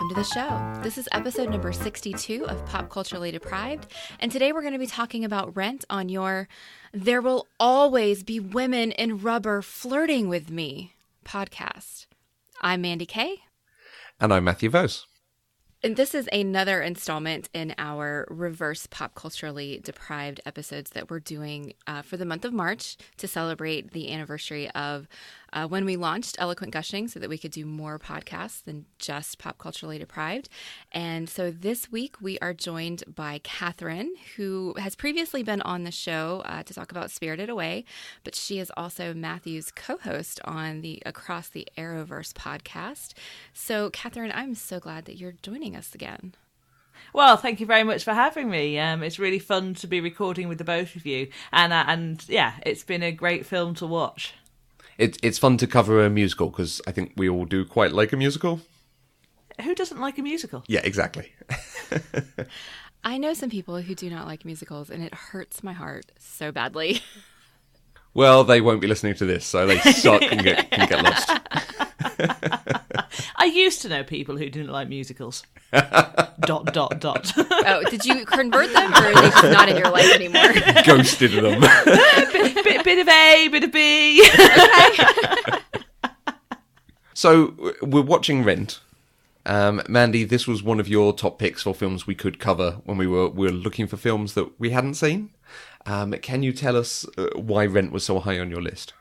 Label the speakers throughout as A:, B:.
A: welcome to the show. This is episode number 62 of Pop Culturally Deprived, and today we're going to be talking about Rent on your There Will Always Be Women in Rubber Flirting With Me podcast. I'm Mandy Kay.
B: And I'm Matthew Vose.
A: And this is another installment in our reverse pop culturally deprived episodes that we're doing for the month of March to celebrate the anniversary of when we launched Eloquent Gushing so that we could do more podcasts than just pop culturally deprived. And so this week we are joined by Cathryn, who has previously been on the show to talk about Spirited Away, but she is also Matthew's co-host on the Across the Arrowverse podcast. So Cathryn, I'm so glad that you're joining us again.
C: Well, thank you very much for having me. It's really fun to be recording with the both of you, and yeah, it's been a great film to watch.
B: It's fun to cover a musical because I think we all do quite like a musical.
C: Who doesn't like a musical?
B: Yeah, exactly.
A: I know some people who do not like musicals, and it hurts my heart so badly. Well,
B: they won't be listening to this, so they suck and get lost.
C: I used to know people who didn't like musicals. ...
A: Oh, did you convert them, or are they just not in your life anymore?
B: Ghosted them.
C: bit of A, bit of B.
A: Okay.
B: So we're watching Rent. Mandy, this was one of your top picks for films we could cover when we were looking for films that we hadn't seen. Can you tell us why Rent was so high on your list?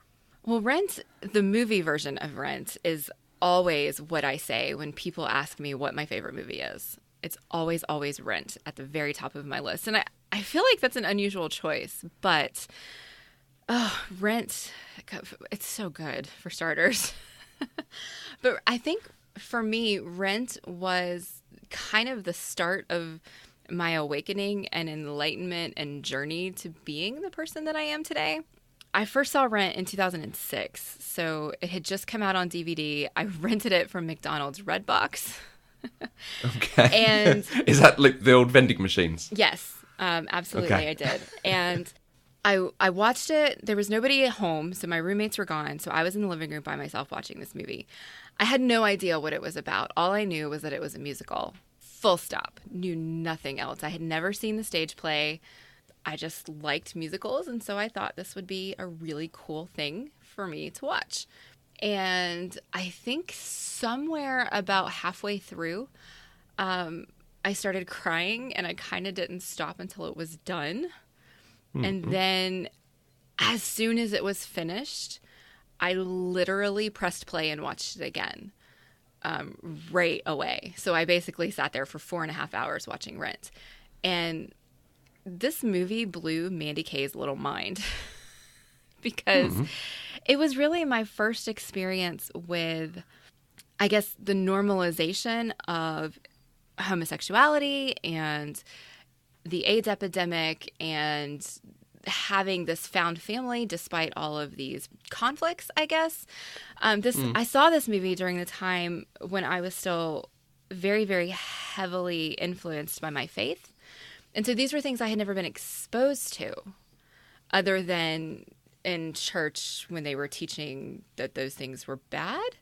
A: Well, Rent, the movie version of Rent, is always what I say when people ask me what my favorite movie is. It's always Rent at the very top of my list. And I feel like that's an unusual choice, but Rent, it's so good for starters. But I think for me, Rent was kind of the start of my awakening and enlightenment and journey to being the person that I am today. I first saw Rent in 2006, so it had just come out on DVD. I rented it from McDonald's Redbox.
B: Okay.
A: And
B: is that like the old vending machines?
A: Yes, absolutely,
B: okay.
A: I did. And I watched it. There was nobody at home, so my roommates were gone, so I was in the living room by myself watching this movie. I had no idea what it was about. All I knew was that it was a musical. Full stop. Knew nothing else. I had never seen the stage play. I just liked musicals, and so I thought this would be a really cool thing for me to watch. And I think somewhere about halfway through, I started crying, and I kind of didn't stop until it was done. Mm-hmm. And then as soon as it was finished, I literally pressed play and watched it again right away. So I basically sat there for 4.5 hours watching Rent. And this movie blew Mandy Kay's little mind because it was really my first experience with, I guess, the normalization of homosexuality and the AIDS epidemic and having this found family despite all of these conflicts, I guess. I saw this movie during the time when I was still very, very heavily influenced by my faith. And so these were things I had never been exposed to other than in church when they were teaching that those things were bad.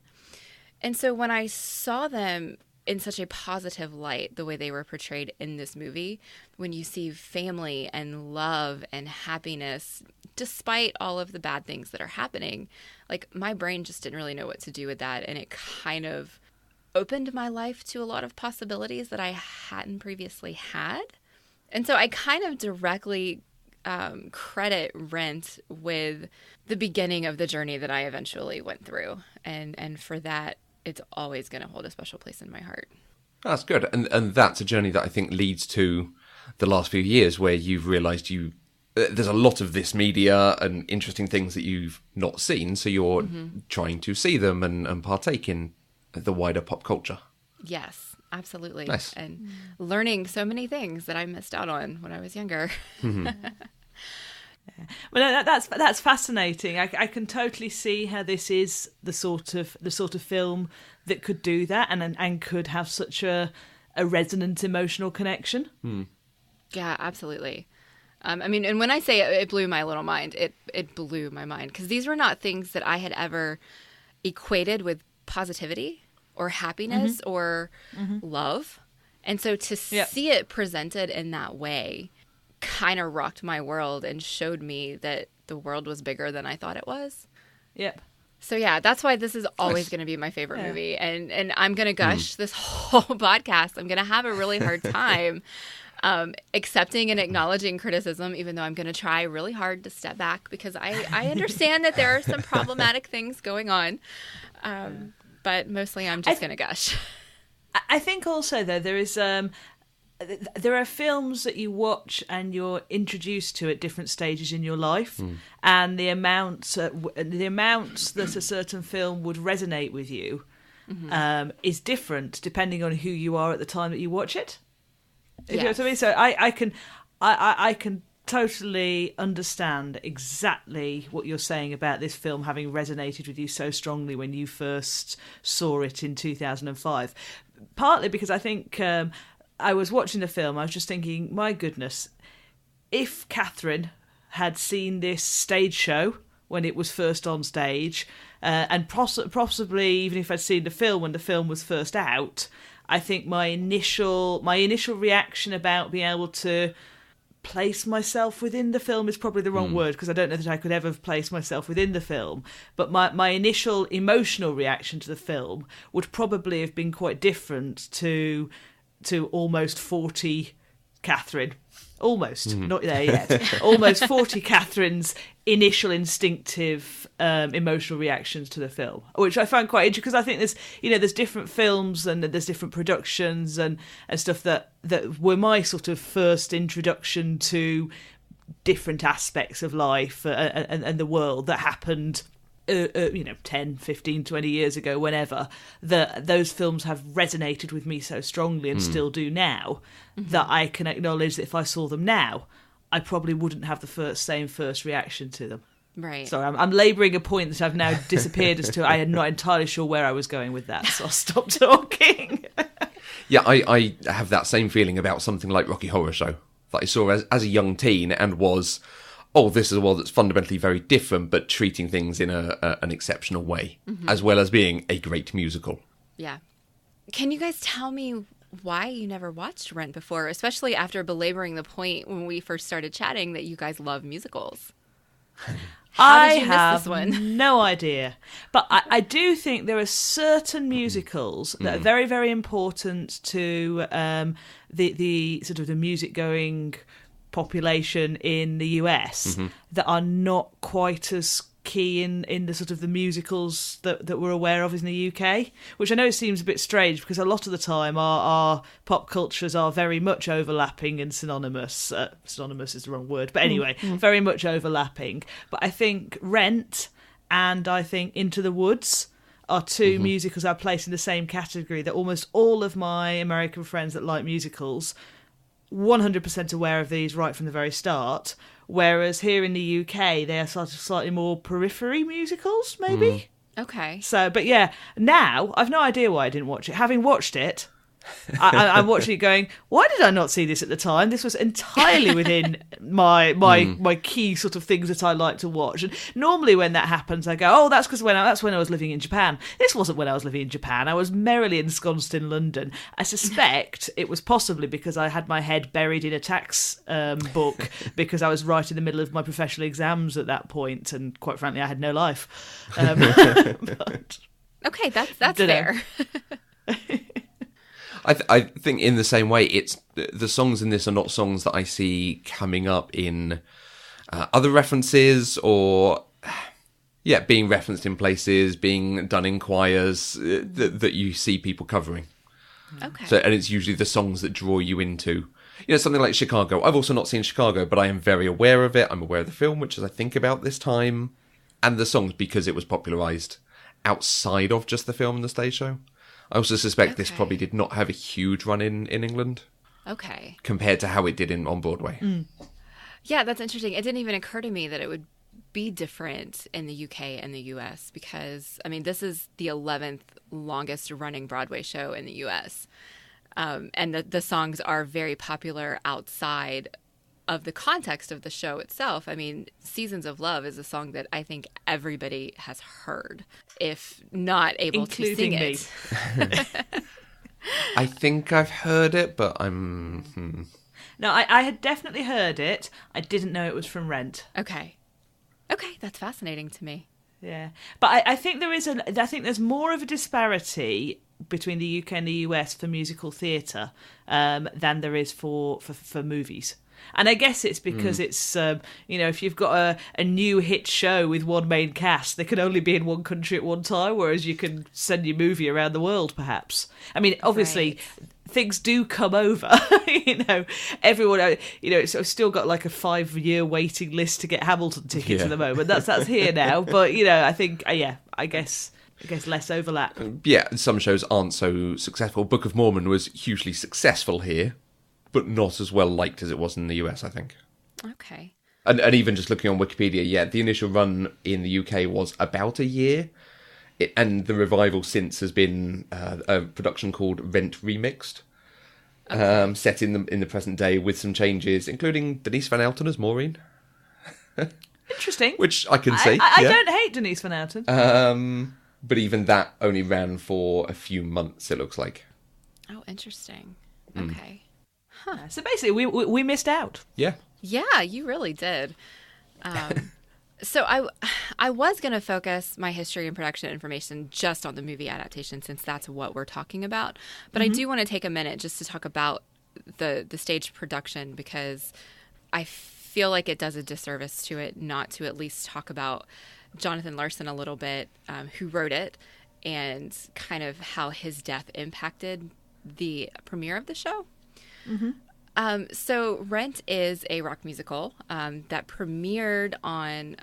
A: And so when I saw them in such a positive light, the way they were portrayed in this movie, when you see family and love and happiness, despite all of the bad things that are happening, like my brain just didn't really know what to do with that. And it kind of opened my life to a lot of possibilities that I hadn't previously had. And so I kind of directly credit Rent with the beginning of the journey that I eventually went through. And for that, it's always going to hold a special place in my heart.
B: That's good. And that's a journey that I think leads to the last few years where you've realised there's a lot of this media and interesting things that you've not seen. So you're trying to see them and partake in the wider pop culture.
A: Yes, absolutely.
B: Nice.
A: And learning so many things that I missed out on when I was younger.
C: Well, that's fascinating. I can totally see how this is the sort of film that could do that and could have such a resonant emotional connection.
A: Yeah, absolutely. I mean, and when I say it blew my little mind, it blew my mind because these were not things that I had ever equated with positivity or happiness or love. And so to see it presented in that way kind of rocked my world and showed me that the world was bigger than I thought it was.
C: Yep.
A: So yeah, that's why this is always going to be my favorite movie. And I'm going to gush this whole podcast. I'm going to have a really hard time accepting and acknowledging criticism, even though I'm going to try really hard to step back because I understand that there are some problematic things going on. But mostly I'm just going to gush.
C: I think also, though, there are films that you watch and you're introduced to at different stages in your life, and the amounts that a certain film would resonate with you is different depending on who you are at the time that you watch it. If you know what I mean? So I can totally understand exactly what you're saying about this film having resonated with you so strongly when you first saw it in 2005. Partly because I think I was watching the film, I was just thinking, my goodness, if Cathryn had seen this stage show when it was first on stage, and possibly even if I'd seen the film when the film was first out, I think my initial reaction about being able to place myself within the film is probably the wrong word, because I don't know that I could ever place myself within the film, but my initial emotional reaction to the film would probably have been quite different to almost 40 Cathryn. Almost, not there yet. Almost 40 Cathryn's initial instinctive emotional reactions to the film, which I find quite interesting, because I think there's different films and there's different productions and stuff that were my sort of first introduction to different aspects of life and the world that happened 10, 15, 20 years ago, whenever, those films have resonated with me so strongly and still do now, that I can acknowledge that if I saw them now, I probably wouldn't have the same first reaction to them.
A: Right.
C: Sorry, I'm labouring a point that I've now disappeared as to. I am not entirely sure where I was going with that, so I'll stop talking.
B: Yeah, I have that same feeling about something like Rocky Horror Show that I saw as a young teen and was, this is a world that's fundamentally very different, but treating things in an exceptional way, as well as being a great musical.
A: Yeah. Can you guys tell me why you never watched Rent before, especially after belaboring the point when we first started chatting that you guys love musicals? How did you miss this one?
C: No idea. But I do think there are certain musicals that are very, very important to the sort of the music-going population in the US that are not quite as key in the sort of the musicals that we're aware of in the UK, which I know seems a bit strange because a lot of the time our pop cultures are very much overlapping and synonymous. Synonymous is the wrong word, but anyway, very much overlapping. But I think Rent and I think Into the Woods are two musicals I place in the same category that almost all of my American friends that like musicals 100% aware of these right from the very start, whereas here in the UK they are sort of slightly more periphery musicals, maybe.
A: Okay.
C: So, but yeah, now I've no idea why I didn't watch it. Having watched it, I'm watching it going, why did I not see this at the time? This was entirely within my key sort of things that I like to watch. And normally when that happens, I go, that's because that's when I was living in Japan. This wasn't when I was living in Japan. I was merrily ensconced in London. I suspect it was possibly because I had my head buried in a tax book because I was right in the middle of my professional exams at that point, and quite frankly, I had no life. But,
A: okay, that's fair.
B: I think in the same way, it's the songs in this are not songs that I see coming up in other references or, being referenced in places, being done in choirs that you see people covering.
A: Okay.
B: So, and it's usually the songs that draw you into, something like Chicago. I've also not seen Chicago, but I am very aware of it. I'm aware of the film, which is I think about this time, and the songs because it was popularised outside of just the film and the stage show. I also suspect this probably did not have a huge run in England.
A: Okay.
B: Compared to how it did on Broadway.
A: Yeah, that's interesting. It didn't even occur to me that it would be different in the UK and the US because, this is the 11th longest running Broadway show in the US. And the songs are very popular outside of the context of the show itself, I mean, Seasons of Love is a song that I think everybody has heard, if not able to sing
C: Including
A: it.
B: I think I've heard it, but I'm...
C: No, I had definitely heard it. I didn't know it was from Rent.
A: Okay, that's fascinating to me.
C: Yeah, but I think I think there's more of a disparity between the UK and the US for musical theatre than there is for movies. And I guess it's because it's, if you've got a new hit show with one main cast, they can only be in one country at one time, whereas you can send your movie around the world, perhaps. I mean, obviously, things do come over. Everyone, it's still got like a 5-year waiting list to get Hamilton tickets at the moment. That's here now. But, I think, I guess less overlap.
B: Yeah, some shows aren't so successful. Book of Mormon was hugely successful here, but not as well liked as it was in the US, I think.
A: Okay.
B: And even just looking on Wikipedia, the initial run in the UK was about a year, and the revival since has been a production called Rent Remixed, set in the present day with some changes, including Denise Van Outen as Maureen.
C: Interesting.
B: Which I can see.
C: I don't hate Denise Van Outen.
B: But even that only ran for a few months, it looks like.
A: Oh, interesting. Okay.
C: Huh. So basically, we missed out.
B: Yeah.
A: Yeah, you really did. So I was going to focus my history and production information just on the movie adaptation, since that's what we're talking about. But I do want to take a minute just to talk about the stage production, because I feel like it does a disservice to it not to at least talk about Jonathan Larson a little bit, who wrote it, and kind of how his death impacted the premiere of the show. So Rent is a rock musical that premiered on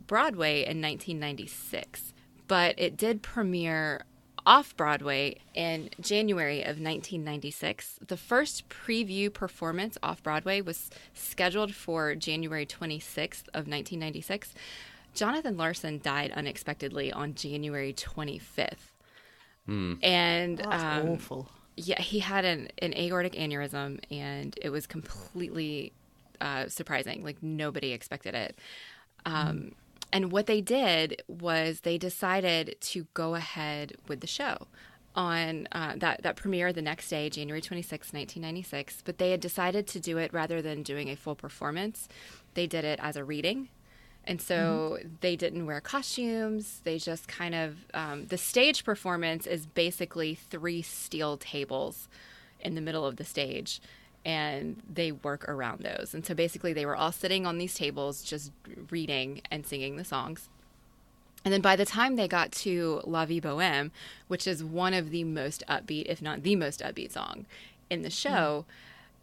A: Broadway in 1996, but it did premiere off-Broadway in January of 1996. The first preview performance off-Broadway was scheduled for January 26th of 1996. Jonathan Larson died unexpectedly on January 25th. And
C: that's awful.
A: Yeah, he had an aortic aneurysm, and it was completely surprising. Like, nobody expected it. And what they did was they decided to go ahead with the show on that premiere the next day, January 26, 1996. But they had decided to do it rather than doing a full performance. They did it as a reading. And so they didn't wear costumes. They just kind of, the stage performance is basically 3 steel tables in the middle of the stage, and they work around those. And so basically they were all sitting on these tables just reading and singing the songs. And then by the time they got to La Vie Bohème, which is one of the most upbeat, if not the most upbeat song in the show,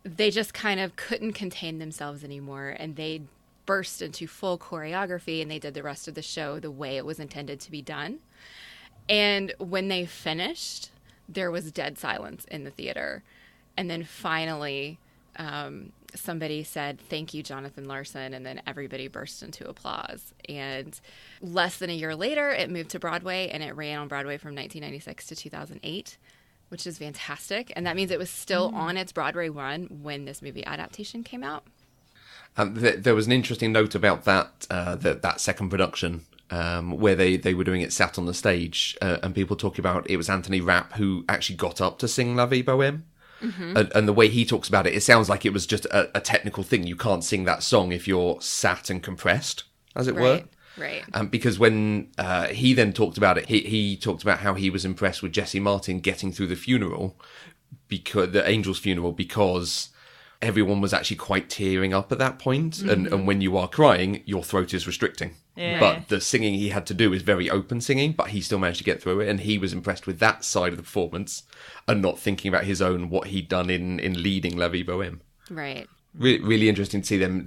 A: they just kind of couldn't contain themselves anymore, and they burst into full choreography, and they did the rest of the show the way it was intended to be done. And when they finished, there was dead silence in the theater. And then finally, somebody said, "Thank you, Jonathan Larson," and then everybody burst into applause. And less than a year later, it moved to Broadway, and it ran on Broadway from 1996 to 2008, which is fantastic. And that means it was still on its Broadway run when this movie adaptation came out.
B: There was an interesting note about that second production where they were doing it sat on the stage, and people talking about it was Anthony Rapp who actually got up to sing La Vie Bohème. And the way he talks about it, it sounds like it was just a technical thing. You can't sing that song if you're sat and compressed, as it were.
A: Right.
B: Because when he then talked about it, he talked about how he was impressed with Jesse Martin getting through the funeral, because the angel's funeral, because everyone was actually quite tearing up at that point. And when you are crying, your throat is restricting. But the singing he had to do is very open singing, but he still managed to get through it. And he was impressed with that side of the performance and not thinking about his own, what he'd done in leading La Vie Bohème.
A: Right.
B: Really interesting to see them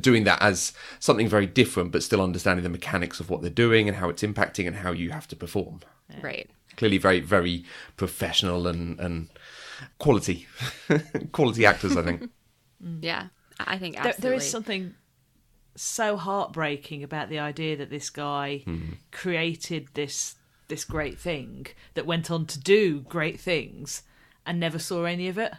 B: doing that as something very different, but still understanding the mechanics of what they're doing and how it's impacting and how you have to perform.
A: Right.
B: Clearly very, very professional and quality actors, I think.
A: Yeah, I think absolutely.
C: There is something so heartbreaking about the idea that this guy created this great thing that went on to do great things and never saw any of it.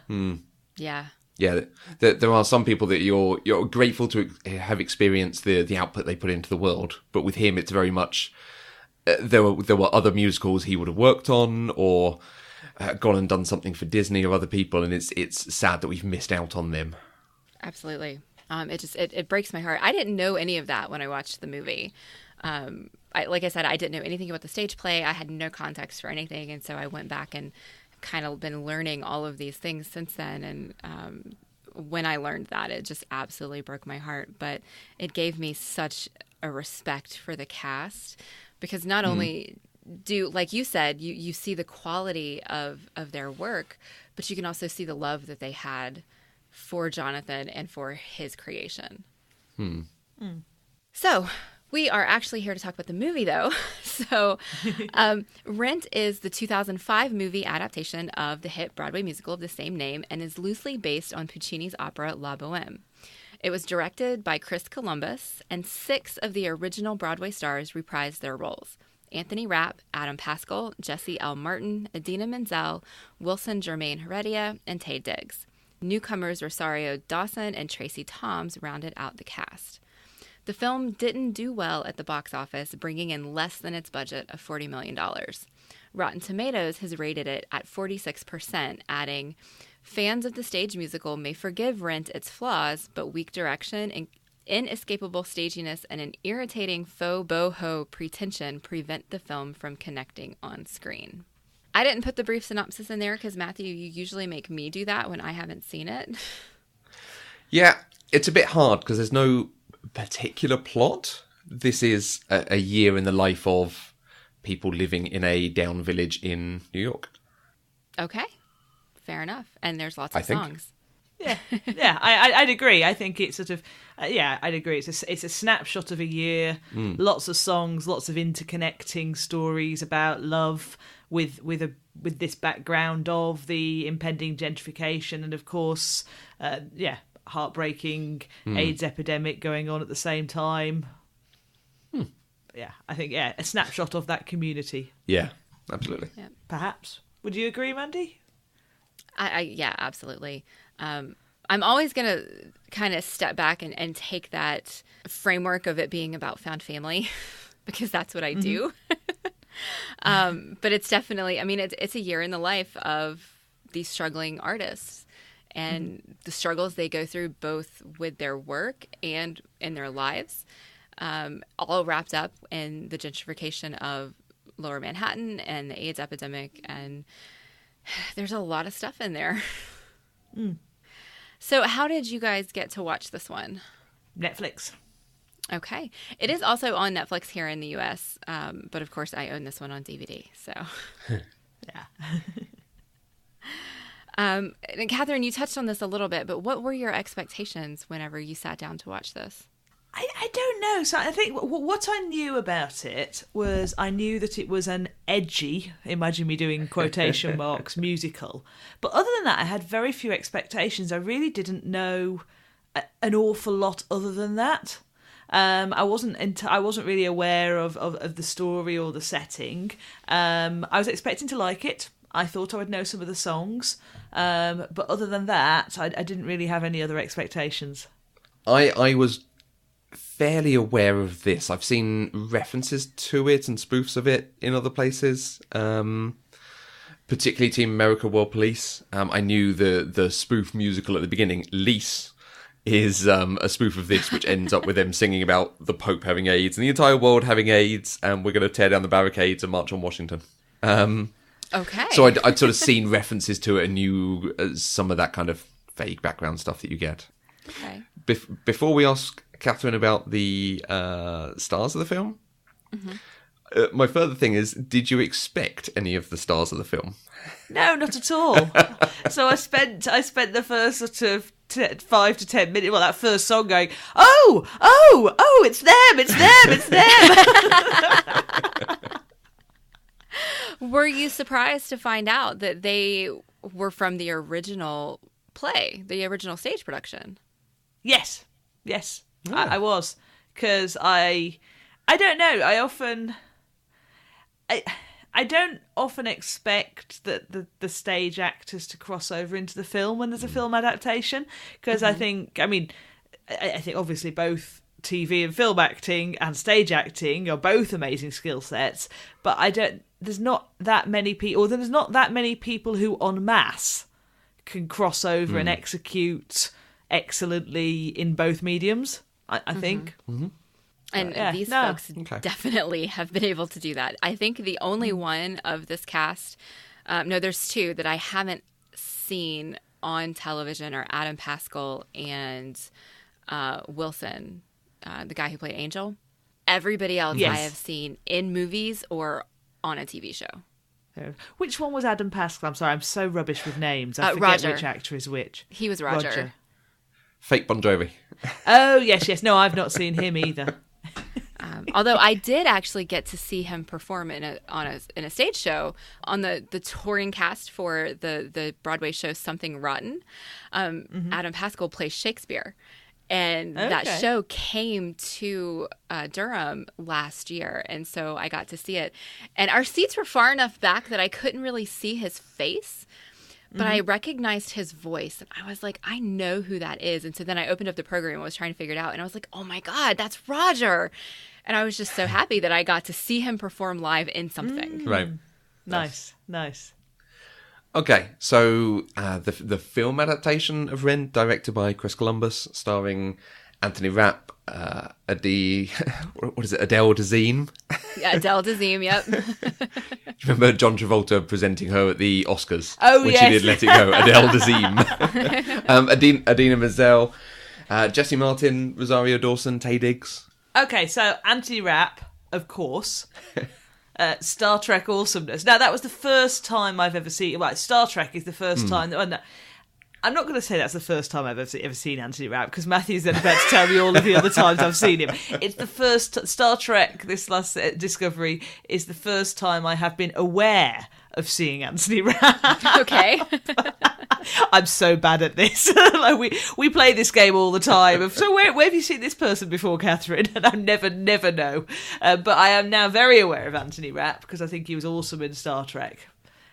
A: Yeah.
B: Yeah, there are some people that you're grateful to have experienced the output they put into the world, but with him, it's very much there were other musicals he would have worked on, or gone and done something for Disney or other people, and it's sad that we've missed out on them.
A: Absolutely. It breaks my heart. I didn't know any of that when I watched the movie. Like I said, I didn't know anything about the stage play. I had no context for anything, and so I went back and kind of been learning all of these things since then. And when I learned that, it just absolutely broke my heart. But it gave me such a respect for the cast, because not only do, like you said, you see the quality of their work, but you can also see the love that they had for Jonathan and for his creation. So we are actually here to talk about the movie, though. So Rent is the 2005 movie adaptation of the hit Broadway musical of the same name and is loosely based on Puccini's opera La Bohème. It was directed by Chris Columbus, and 6 of the original Broadway stars reprised their roles: Anthony Rapp, Adam Pascal, Jesse L. Martin, Idina Menzel, Wilson Germain Heredia, and Taye Diggs. Newcomers Rosario Dawson and Tracy Toms rounded out the cast. The film didn't do well at the box office, bringing in less than its budget of $40 million. Rotten Tomatoes has rated it at 46%, adding, "Fans of the stage musical may forgive Rent its flaws, but weak direction, inescapable staginess, and an irritating faux boho pretension prevent the film from connecting on screen." I didn't put the brief synopsis in there because, Matthew, you usually make me do that when I haven't seen it.
B: Yeah, it's a bit hard because there's no particular plot. This is a year in the life of people living in a down village in New York.
A: Okay, fair enough. And there's lots of songs.
C: Yeah, I'd agree. I think it's sort of, I'd agree. It's a snapshot of a year, lots of songs, lots of interconnecting stories about love with this background of the impending gentrification and, of course, heartbreaking AIDS epidemic going on at the same time. Yeah, I think, a snapshot of that community.
B: Yeah, absolutely.
A: Yeah.
C: Perhaps. Would you agree, Mandy?
A: Yeah, absolutely. I'm always going to kind of step back and take that framework of it being about found family because that's what I do. But it's definitely, I mean, it's a year in the life of these struggling artists and the struggles they go through both with their work and in their lives, all wrapped up in the gentrification of Lower Manhattan and the AIDS epidemic. And there's a lot of stuff in there. So how did you guys get to watch this one?
C: Netflix.
A: Okay. It is also on Netflix here in the U.S., but of course I own this one on DVD, so.
C: Yeah.
A: And Cathryn, you touched on this a little bit, but what were your expectations whenever you sat down to watch this?
C: I don't know. So I think what I knew about it was I knew that it was an edgy, imagine me doing quotation marks, musical. But other than that, I had very few expectations. I really didn't know an awful lot other than that. I wasn't really aware of the story or the setting. I was expecting to like it. I thought I would know some of the songs. But other than that, I didn't really have any other expectations.
B: I was fairly aware of this. I've seen references to it and spoofs of it in other places, particularly Team America World Police. I knew the spoof musical at the beginning, Lease, is a spoof of this, which ends up with them singing about the Pope having AIDS and the entire world having AIDS, and we're going to tear down the barricades and march on Washington.
A: Okay.
B: So I'd sort of seen references to it and knew some of that kind of vague background stuff that you get.
A: Okay.
B: Before we ask Cathryn about the stars of the film, my further thing is, did you expect any of the stars of the film?
C: No, not at all. So I spent the first sort of 5 to 10 minutes, well, that first song going, oh, it's them.
A: Were you surprised to find out that they were from the original play, the original stage production?
C: Yes. I was, because I don't know. I don't often expect that the stage actors to cross over into the film when there's a film adaptation, because I think obviously both TV and film acting and stage acting are both amazing skill sets, but there's not that many people who en masse can cross over and execute excellently in both mediums, I think.
A: Mm-hmm. And these folks definitely have been able to do that. I think the only one of this cast, there's two that I haven't seen on television are Adam Pascal and Wilson, the guy who played Angel. Everybody else I have seen in movies or on a TV show.
C: Which one was Adam Pascal? I'm sorry, I'm so rubbish with names. I forget
A: Roger.
C: Which actor is which.
A: He was Roger.
B: Fake Bon Jovi.
C: Oh, yes. No, I've not seen him either.
A: Although I did actually get to see him perform in a stage show on the touring cast for the Broadway show Something Rotten. Adam Pascal plays Shakespeare. And that show came to Durham last year, and so I got to see it. And our seats were far enough back that I couldn't really see his face, but I recognized his voice, and I was like, I know who that is. And so then I opened up the program and was trying to figure it out, and I was like, oh my God, that's Roger. And I was just so happy that I got to see him perform live in something.
B: Right.
C: Nice.
B: Okay, so the film adaptation of Rent, directed by Chris Columbus, starring Anthony Rapp, Adele Dazeem.
C: Yeah, Adele Dazeem, yep.
B: Remember John Travolta presenting her at the Oscars?
C: Oh,
B: when
C: yes.
B: she did Let It Go, Adele Dazeem. Adina Menzel, Jesse Martin, Rosario Dawson, Taye Diggs.
C: Okay, so Anthony Rapp, of course. Star Trek awesomeness. Now, that was the first time I've ever seen... Well, Star Trek is the first time... Oh, no, I'm not going to say that's the first time I've ever seen Anthony Rapp, because Matthew's then about to tell me all of the other times I've seen him. It's the first... Star Trek, this last Discovery, is the first time I have been aware of seeing Anthony Rapp.
A: Okay.
C: I'm so bad at this. Like we play this game all the time. So where have you seen this person before, Catherine? And I never know. But I am now very aware of Anthony Rapp because I think he was awesome in Star Trek.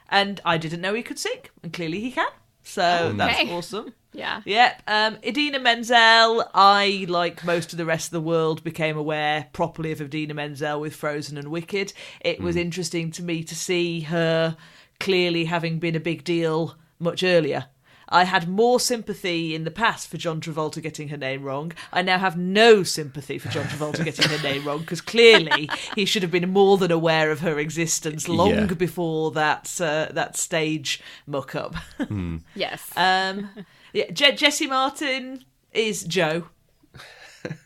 C: And I didn't know he could sing, and clearly he can. So that's awesome.
A: Yeah.
C: Yep. Idina Menzel, I, like most of the rest of the world, became aware properly of Idina Menzel with Frozen and Wicked. It was interesting to me to see her clearly having been a big deal much earlier. I had more sympathy in the past for John Travolta getting her name wrong. I now have no sympathy for John Travolta getting her name wrong, because clearly he should have been more than aware of her existence long before that stage muck-up.
A: Yes.
C: Jesse Martin is Joe.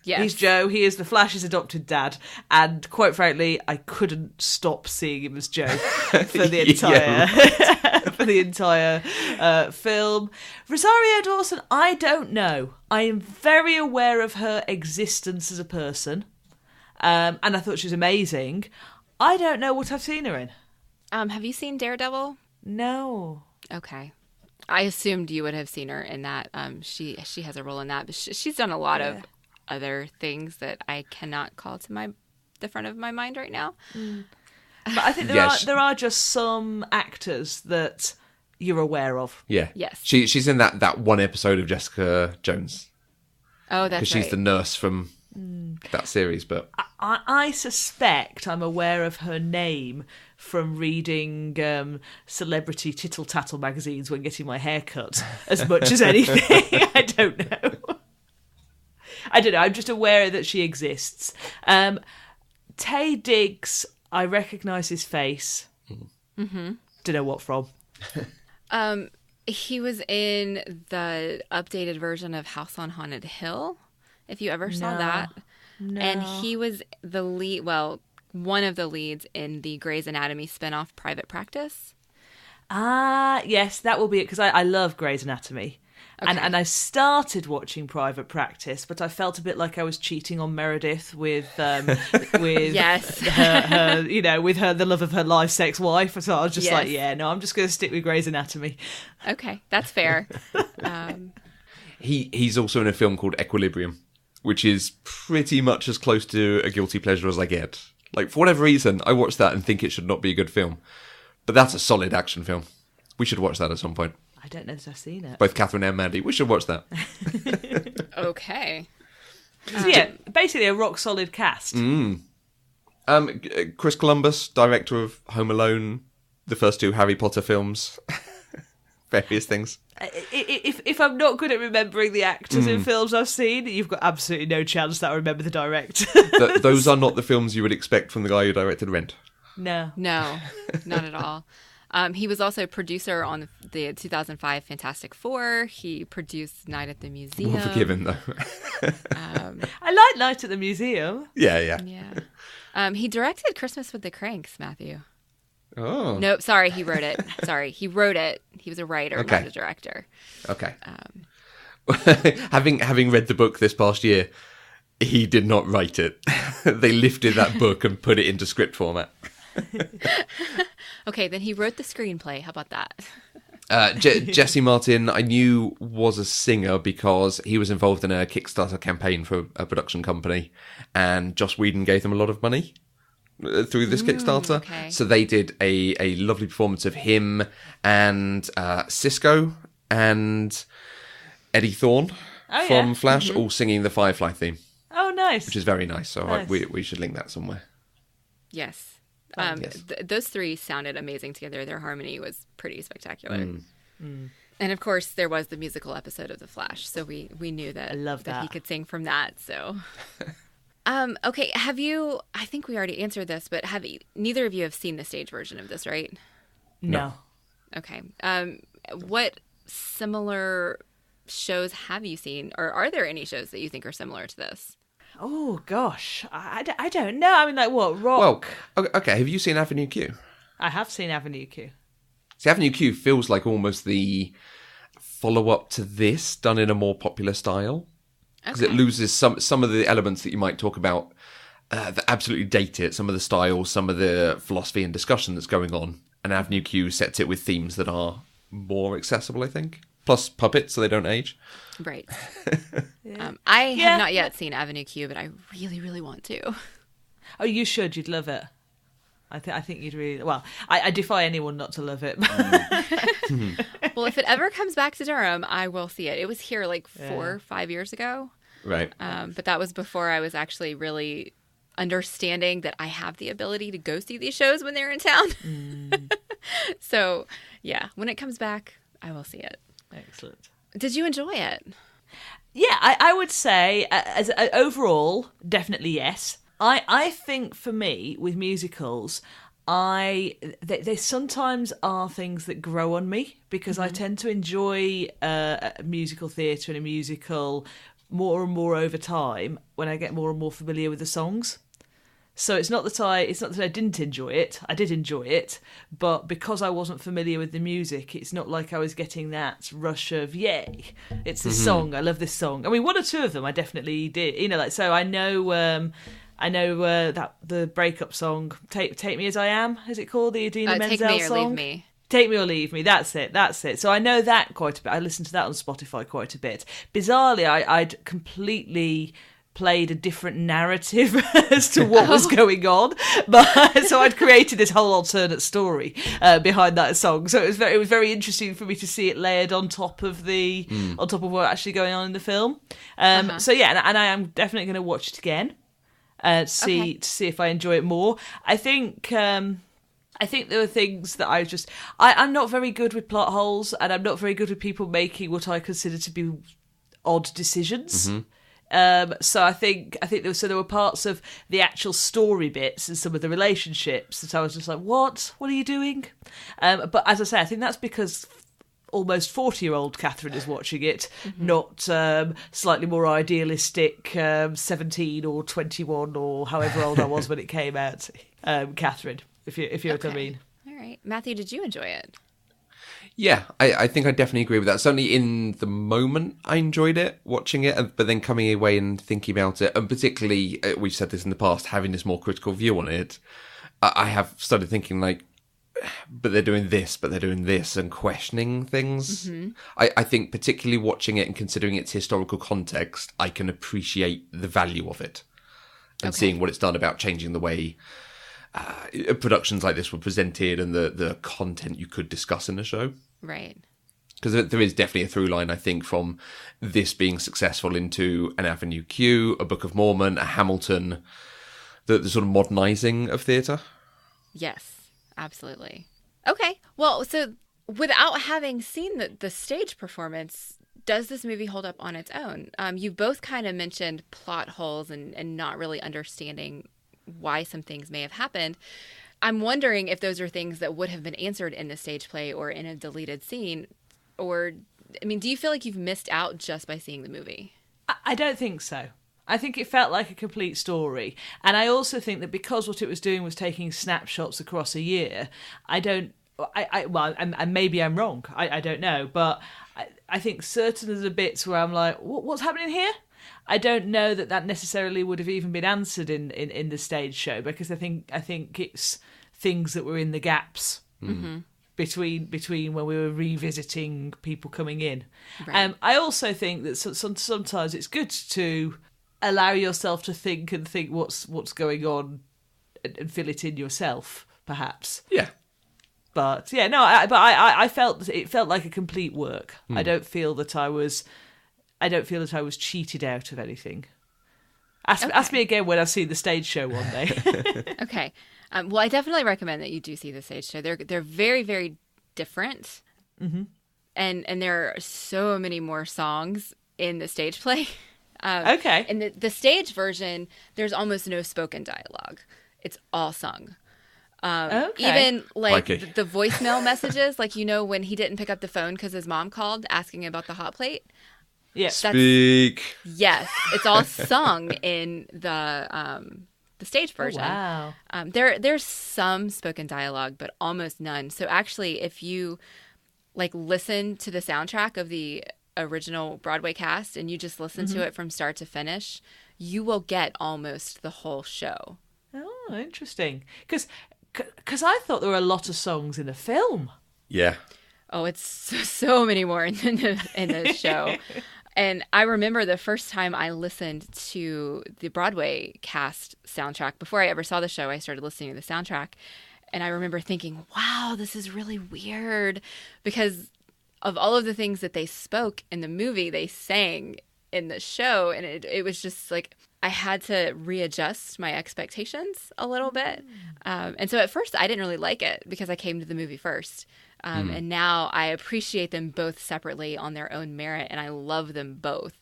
A: Yes.
C: He's Joe. He is the Flash's adopted dad, and quite frankly, I couldn't stop seeing him as Joe for the entire film. Rosario Dawson, I don't know. I am very aware of her existence as a person, and I thought she was amazing. I don't know what I've seen her in.
A: Have you seen Daredevil?
C: No.
A: Okay. I assumed you would have seen her in that. She has a role in that, but she's done a lot of other things that I cannot call to the front of my mind right now.
C: But I think there are just some actors that you're aware of.
B: Yeah.
A: Yes.
B: She's in that one episode of Jessica Jones.
A: Oh, that's right.
B: Because she's the nurse from that series. But
C: I suspect I'm aware of her name from reading celebrity tittle-tattle magazines when getting my hair cut as much as anything. I don't know. I'm just aware that she exists. Taye Diggs, I recognise his face. Mm-hmm. Don't know what from.
A: He was in the updated version of House on Haunted Hill, if you ever saw that.
C: No.
A: And he was the lead, one of the leads in the Grey's Anatomy spinoff Private Practice.
C: Ah, yes, that will be it, because I love Grey's Anatomy.
A: Okay.
C: And I started watching Private Practice, but I felt a bit like I was cheating on Meredith with
A: yes.
C: her with the love of her life's ex-wife. So I was just like, I'm just going to stick with Grey's Anatomy.
A: Okay, that's fair.
B: He's also in a film called Equilibrium, which is pretty much as close to a guilty pleasure as I get. Like, for whatever reason, I watched that and think it should not be a good film. But that's a solid action film. We should watch that at some point.
C: I don't know if I've seen it.
B: Both Catherine and Mandy. We should watch that.
A: Okay.
C: So yeah, basically a rock solid cast.
B: Chris Columbus, director of Home Alone, the first 2 Harry Potter films, various things.
C: If I'm not good at remembering the actors in films I've seen, you've got absolutely no chance that I remember the director.
B: Those are not the films you would expect from the guy who directed Rent.
C: No,
A: not at all. He was also a producer on the 2005 Fantastic Four. He produced Night at the Museum.
B: We'll forgive him, though.
C: I like Night at the Museum.
B: Yeah.
A: He directed Christmas with the Cranks, Matthew.
B: Oh.
A: Nope, sorry, he wrote it. He wrote it. He was a writer,
B: Okay.
A: not a director.
B: Okay. Having read the book this past year, he did not write it. They lifted that book and put it into script format.
A: Okay, then he wrote the screenplay. How about that?
B: Jesse Martin, I knew, was a singer because he was involved in a Kickstarter campaign for a production company, and Joss Whedon gave them a lot of money through this Kickstarter.
A: Okay.
B: So they did a lovely performance of him and Cisco and Eddie Thorne from Flash, all singing the Firefly theme,
C: Oh, nice.
B: which is very nice. So
C: Nice.
B: we should link that somewhere.
A: Yes.
B: Yes.
A: Those 3 sounded amazing together. Their harmony was pretty spectacular. And of course, there was the musical episode of The Flash, so we knew that,
C: I love
A: that he
C: that.
A: could sing from that. So, okay, have you? I think we already answered this, but neither of you have seen the stage version of this, right?
C: No.
A: Okay. What similar shows have you seen, or are there any shows that you think are similar to this?
C: Oh, gosh. I don't know. I mean, like, what? Rock?
B: Well, okay, have you seen Avenue Q?
C: I have seen Avenue Q.
B: See, Avenue Q feels like almost the follow-up to this, done in a more popular style. Because it loses some of the elements that you might talk about that absolutely date it, some of the style, some of the philosophy and discussion that's going on. And Avenue Q sets it with themes that are more accessible, I think. Plus puppets, so they don't age.
A: Right. I have not yet seen Avenue Q, but I really, really want to.
C: Oh, you should. You'd love it. I think you'd really... Well, I defy anyone not to love it.
A: Well, if it ever comes back to Durham, I will see it. It was here like 4 or 5 years ago.
B: Right.
A: But that was before I was actually really understanding that I have the ability to go see these shows when they're in town. So, yeah, when it comes back, I will see it.
C: Excellent.
A: Did you enjoy it?
C: Yeah, I would say, as overall, definitely yes. I think for me, with musicals, they sometimes are things that grow on me, because I tend to enjoy a musical theatre and a musical more and more over time when I get more and more familiar with the songs. So it's not that I didn't enjoy it. I did enjoy it, but because I wasn't familiar with the music, it's not like I was getting that rush of yay, it's this song. I love this song. I mean, 1 or 2 of them I definitely did. You know, like, so I know that the breakup song, "Take Me As I Am," is it called, the Idina Menzel
A: Take Me or
C: song?
A: Leave Me.
C: Take Me or Leave Me, that's it. So I know that quite a bit. I listened to that on Spotify quite a bit. Bizarrely, I'd completely played a different narrative as to what was going on, but so I'd created this whole alternate story behind that song. So it was very interesting for me to see it layered on top of on top of what actually going on in the film. So yeah, and I am definitely going to watch it again to see if I enjoy it more. I think there are things that I'm not very good with plot holes, and I'm not very good with people making what I consider to be odd decisions. So I think there were parts of the actual story bits and some of the relationships that I was just like, what are you doing? But as I say, I think that's because almost 40-year-old Cathryn is watching it, not slightly more idealistic 17 or 21 or however old I was when it came out. Cathryn, if you know what I mean.
A: All right. Matthew, did you enjoy it?
B: Yeah, I think I definitely agree with that. Certainly in the moment, I enjoyed it, watching it, but then coming away and thinking about it, and particularly, we've said this in the past, having this more critical view on it, I have started thinking like, but they're doing this, and questioning things. I think particularly watching it and considering its historical context, I can appreciate the value of it. and seeing what it's done about changing the way productions like this were presented and the content you could discuss in the show.
A: Right.
B: Because there is definitely a through line, I think, from this being successful into an Avenue Q, a Book of Mormon, a Hamilton, the sort of modernising of theatre.
A: Yes, absolutely. Okay, well, so without having seen the stage performance, does this movie hold up on its own? You both kind of mentioned plot holes and not really understanding why some things may have happened. I'm wondering if those are things that would have been answered in the stage play or in a deleted scene. Or, I mean, do you feel like you've missed out just by seeing the movie?
C: I don't think so. I think it felt like a complete story. And I also think that because what it was doing was taking snapshots across a year, and maybe I'm wrong, I don't know, but I think certain of the bits where I'm like, what's happening here? I don't know that necessarily would have even been answered in the stage show, because I think it's things that were in the gaps. Mm-hmm. Between when we were revisiting people coming in. Right. I also think that sometimes it's good to allow yourself to think what's going on and fill it in yourself, perhaps.
B: Yeah.
C: But yeah, no, I felt it felt like a complete work. I don't feel that I was cheated out of anything. Ask me again when I see the stage show one day.
A: Okay. Well, I definitely recommend that you do see the stage show. They're very, very different. Mm-hmm. And there are so many more songs in the stage play.
C: Okay.
A: In the stage version, there's almost no spoken dialogue. It's all sung. Okay. Even like the voicemail messages, like, when he didn't pick up the phone because his mom called asking about the hot plate.
C: Yeah.
B: Speak.
A: Yes. It's all sung in the stage version.
C: Oh, wow.
A: There's some spoken dialogue, but almost none. So actually, if you listen to the soundtrack of the original Broadway cast and you just listen to it from start to finish, you will get almost the whole show.
C: Oh, interesting. Because I thought there were a lot of songs in the film.
B: Yeah.
A: Oh, it's so many more in the show. And I remember the first time I listened to the Broadway cast soundtrack, before I ever saw the show, I started listening to the soundtrack. And I remember thinking, wow, this is really weird. Because of all of the things that they spoke in the movie, they sang in the show. And it was just like, I had to readjust my expectations a little bit. And so at first, I didn't really like it because I came to the movie first. And now I appreciate them both separately on their own merit, and I love them both.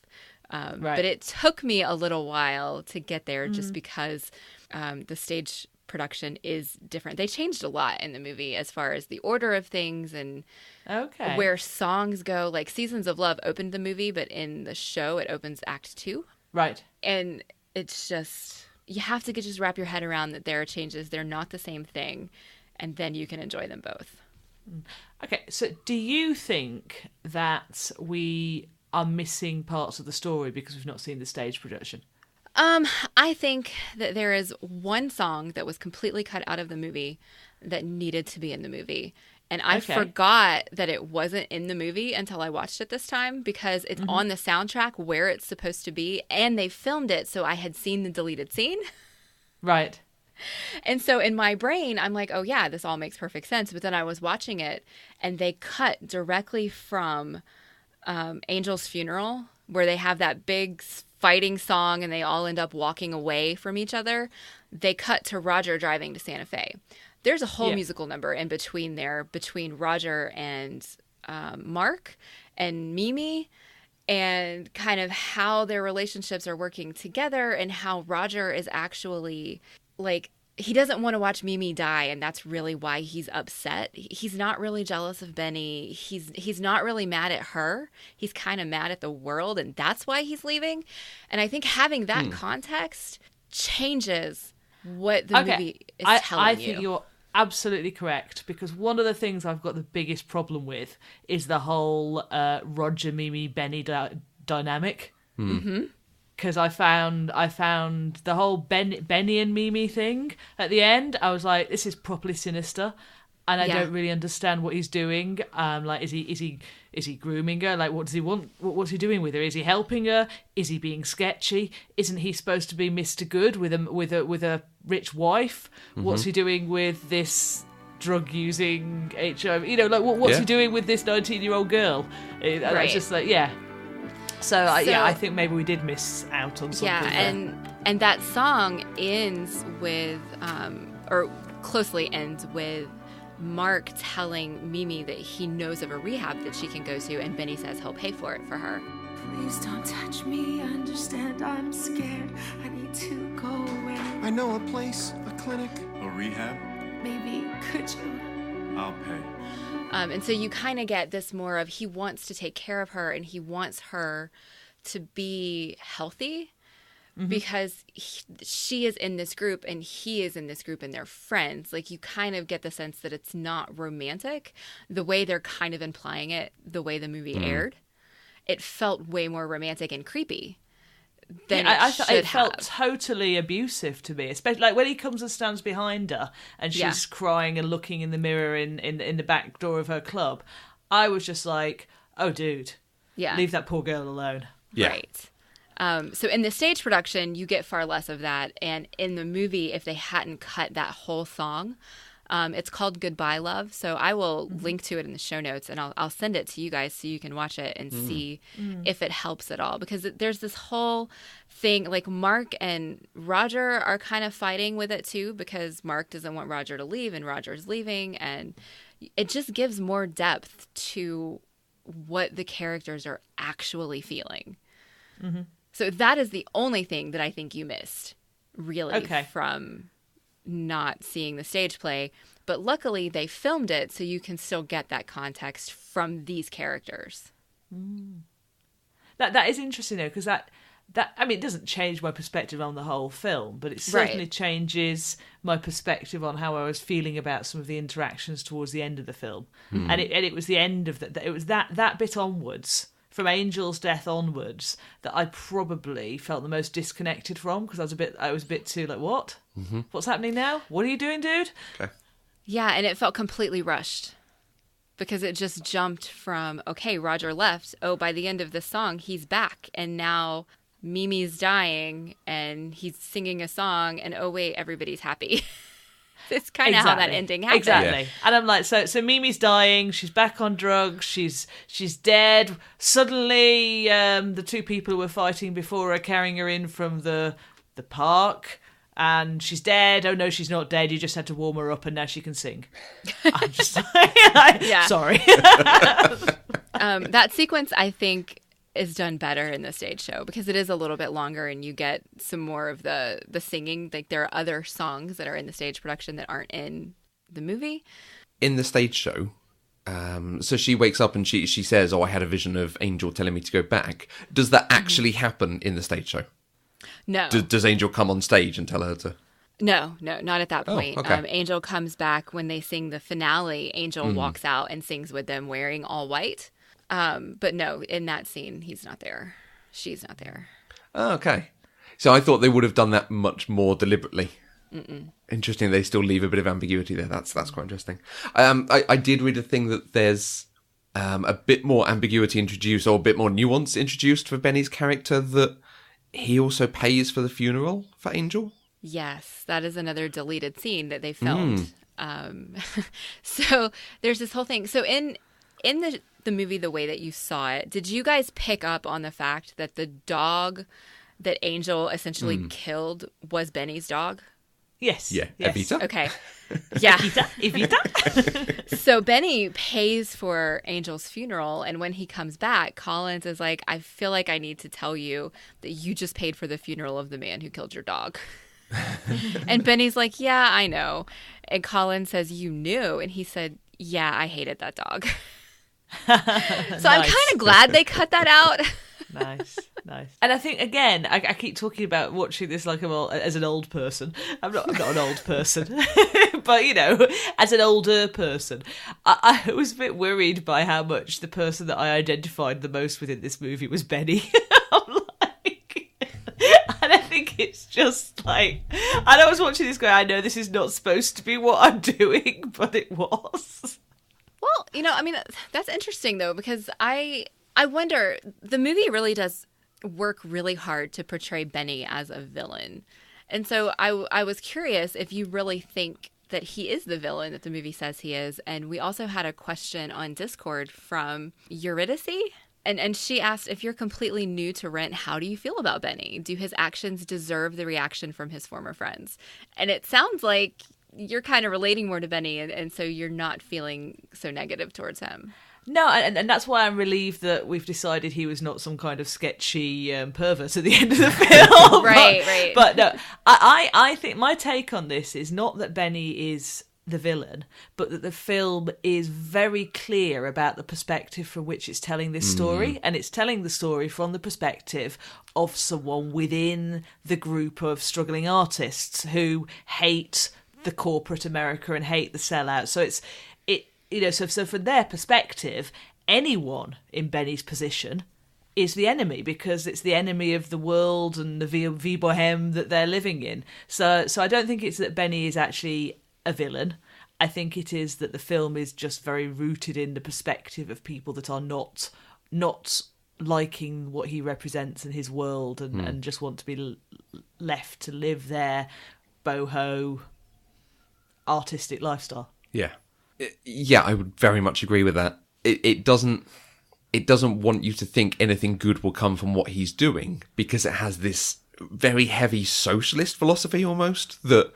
A: Right. But it took me a little while to get there just because the stage production is different. They changed a lot in the movie as far as the order of things and where songs go. Like Seasons of Love opened the movie, but in the show it opens Act 2.
C: Right.
A: And it's just, you have to just wrap your head around that there are changes. They're not the same thing. And then you can enjoy them both.
C: Okay, so do you think that we are missing parts of the story because we've not seen the stage production?
A: I think that there is one song that was completely cut out of the movie that needed to be in the movie. And I forgot that it wasn't in the movie until I watched it this time because it's on the soundtrack where it's supposed to be. And they filmed it, so I had seen the deleted scene.
C: Right.
A: And so in my brain, I'm like, oh, yeah, this all makes perfect sense. But then I was watching it and they cut directly from Angel's funeral, where they have that big fighting song and they all end up walking away from each other. They cut to Roger driving to Santa Fe. There's a whole musical number in between there, between Roger and Mark and Mimi, and kind of how their relationships are working together and how Roger is actually he doesn't want to watch Mimi die, and that's really why he's upset. He's not really jealous of Benny. He's not really mad at her. He's kind of mad at the world, and that's why he's leaving. And I think having that context changes what the movie is telling you.
C: I think you're absolutely correct, because one of the things I've got the biggest problem with is the whole Roger, Mimi, Benny dynamic. Mm-hmm. Because I found the whole Benny and Mimi thing at the end, I was like, this is properly sinister. and I don't really understand what he's doing. Like, is he grooming her? Like, what does he want? What's he doing with her? Is he helping her? Is he being sketchy? Isn't he supposed to be Mr. Good with a rich wife?
B: Mm-hmm.
C: What's he doing with this drug using HIV? You know, like what's he doing with this 19-year-old girl? It's just like So I think maybe we did miss out on something.
A: Yeah, and that song ends with, or closely ends with, Mark telling Mimi that he knows of a rehab that she can go to, and Benny says he'll pay for it for her.
D: Please don't touch me, understand I'm scared. I need to go away.
E: I know a place, a clinic.
F: A rehab?
D: Maybe, could you?
F: I'll pay.
A: And so you kind of get this more of, he wants to take care of her and he wants her to be healthy, because she is in this group and he is in this group and they're friends. Like, you kind of get the sense that it's not romantic the way they're kind of implying it, the way the movie aired. It felt way more romantic and creepy than it
C: felt totally abusive to me, especially like when he comes and stands behind her and she's crying and looking in the mirror in the back door of her club. I was just like, oh dude, leave that poor girl alone.
A: Right. So in the stage production, you get far less of that. And in the movie, if they hadn't cut that whole song, it's called Goodbye Love. So I will link to it in the show notes, and I'll send it to you guys so you can watch it and see if it helps at all. Because there's this whole thing, like Mark and Roger are kind of fighting with it too, because Mark doesn't want Roger to leave and Roger's leaving. And it just gives more depth to what the characters are actually feeling. So that is the only thing that I think you missed, really, from not seeing the stage play. But luckily they filmed it so you can still get that context from these characters.
C: That is interesting though, because that I mean, it doesn't change my perspective on the whole film, but it certainly changes my perspective on how I was feeling about some of the interactions towards the end of the film. And it was the end of that. It was that bit onwards, from Angel's death onwards, that I probably felt the most disconnected from, because I was a bit too like, what? What's happening now? What are you doing, dude?
B: Okay.
A: Yeah, and it felt completely rushed, because it just jumped from, okay, Roger left. Oh, by the end of the song, he's back, and now Mimi's dying, and he's singing a song, and oh wait, everybody's happy. It's kind of how that ending happened.
C: Exactly. And I'm like, so Mimi's dying, she's back on drugs, she's dead. Suddenly, the two people who were fighting before are carrying her in from the park, and she's dead. Oh no, she's not dead. You just had to warm her up, and now she can sing. I'm just like, sorry.
A: That sequence, I think, is done better in the stage show, because it is a little bit longer and you get some more of the singing. Like, there are other songs that are in the stage production that aren't in the movie.
B: In the stage show, so she wakes up and she says, oh, I had a vision of Angel telling me to go back. Does that actually happen in the stage show?
A: No.
B: Does Angel come on stage and tell her to...
A: No, not at that point.
B: Oh, okay.
A: Angel comes back when they sing the finale. Angel walks out and sings with them wearing all white. But no, in that scene, he's not there. She's not there.
B: Oh, okay. So I thought they would have done that much more deliberately. Interesting. They still leave a bit of ambiguity there. That's quite interesting. I did read a thing that there's a bit more ambiguity introduced, or a bit more nuance introduced for Benny's character, that he also pays for the funeral for Angel.
A: Yes, that is another deleted scene that they filmed. So there's this whole thing. So in the movie, the way that you saw it, did you guys pick up on the fact that the dog that Angel essentially killed was Benny's dog?
C: Yes.
B: Yeah.
C: Yes.
B: Evita.
A: Okay. Yeah.
C: Evita.
A: So Benny pays for Angel's funeral, and when he comes back, Collins is like, I feel like I need to tell you that you just paid for the funeral of the man who killed your dog. And Benny's like, yeah, I know. And Collins says, you knew? And he said, yeah, I hated that dog. So nice. I'm kind of glad they cut that out.
C: Nice. And I think, again, I keep talking about watching this like as an old person. I'm not an old person. But, you know, as an older person, I was a bit worried by how much the person that I identified the most with in this movie was Benny. And I think think it's just like, and I was watching this going, I know this is not supposed to be what I'm doing, but it was.
A: Well, I mean, that's interesting though, because I wonder, the movie really does work really hard to portray Benny as a villain. And so I was curious if you really think that he is the villain that the movie says he is. And we also had a question on Discord from Eurydice. And she asked, if you're completely new to Rent, how do you feel about Benny? Do his actions deserve the reaction from his former friends? And it sounds like you're kind of relating more to Benny, and so you're not feeling so negative towards him.
C: No, and that's why I'm relieved that we've decided he was not some kind of sketchy pervert at the end of the film.
A: Right.
C: But no, I think my take on this is not that Benny is the villain, but that the film is very clear about the perspective from which it's telling this story, and it's telling the story from the perspective of someone within the group of struggling artists who hate the corporate America and hate the sellout. So so from their perspective, anyone in Benny's position is the enemy, because it's the enemy of the world and the vie bohème that they're living in. So I don't think it's that Benny is actually a villain. I think it is that the film is just very rooted in the perspective of people that are not liking what he represents in his world and just want to be left to live their boho artistic lifestyle.
B: Yeah, I would very much agree with that. It doesn't want you to think anything good will come from what he's doing, because it has this very heavy socialist philosophy almost, that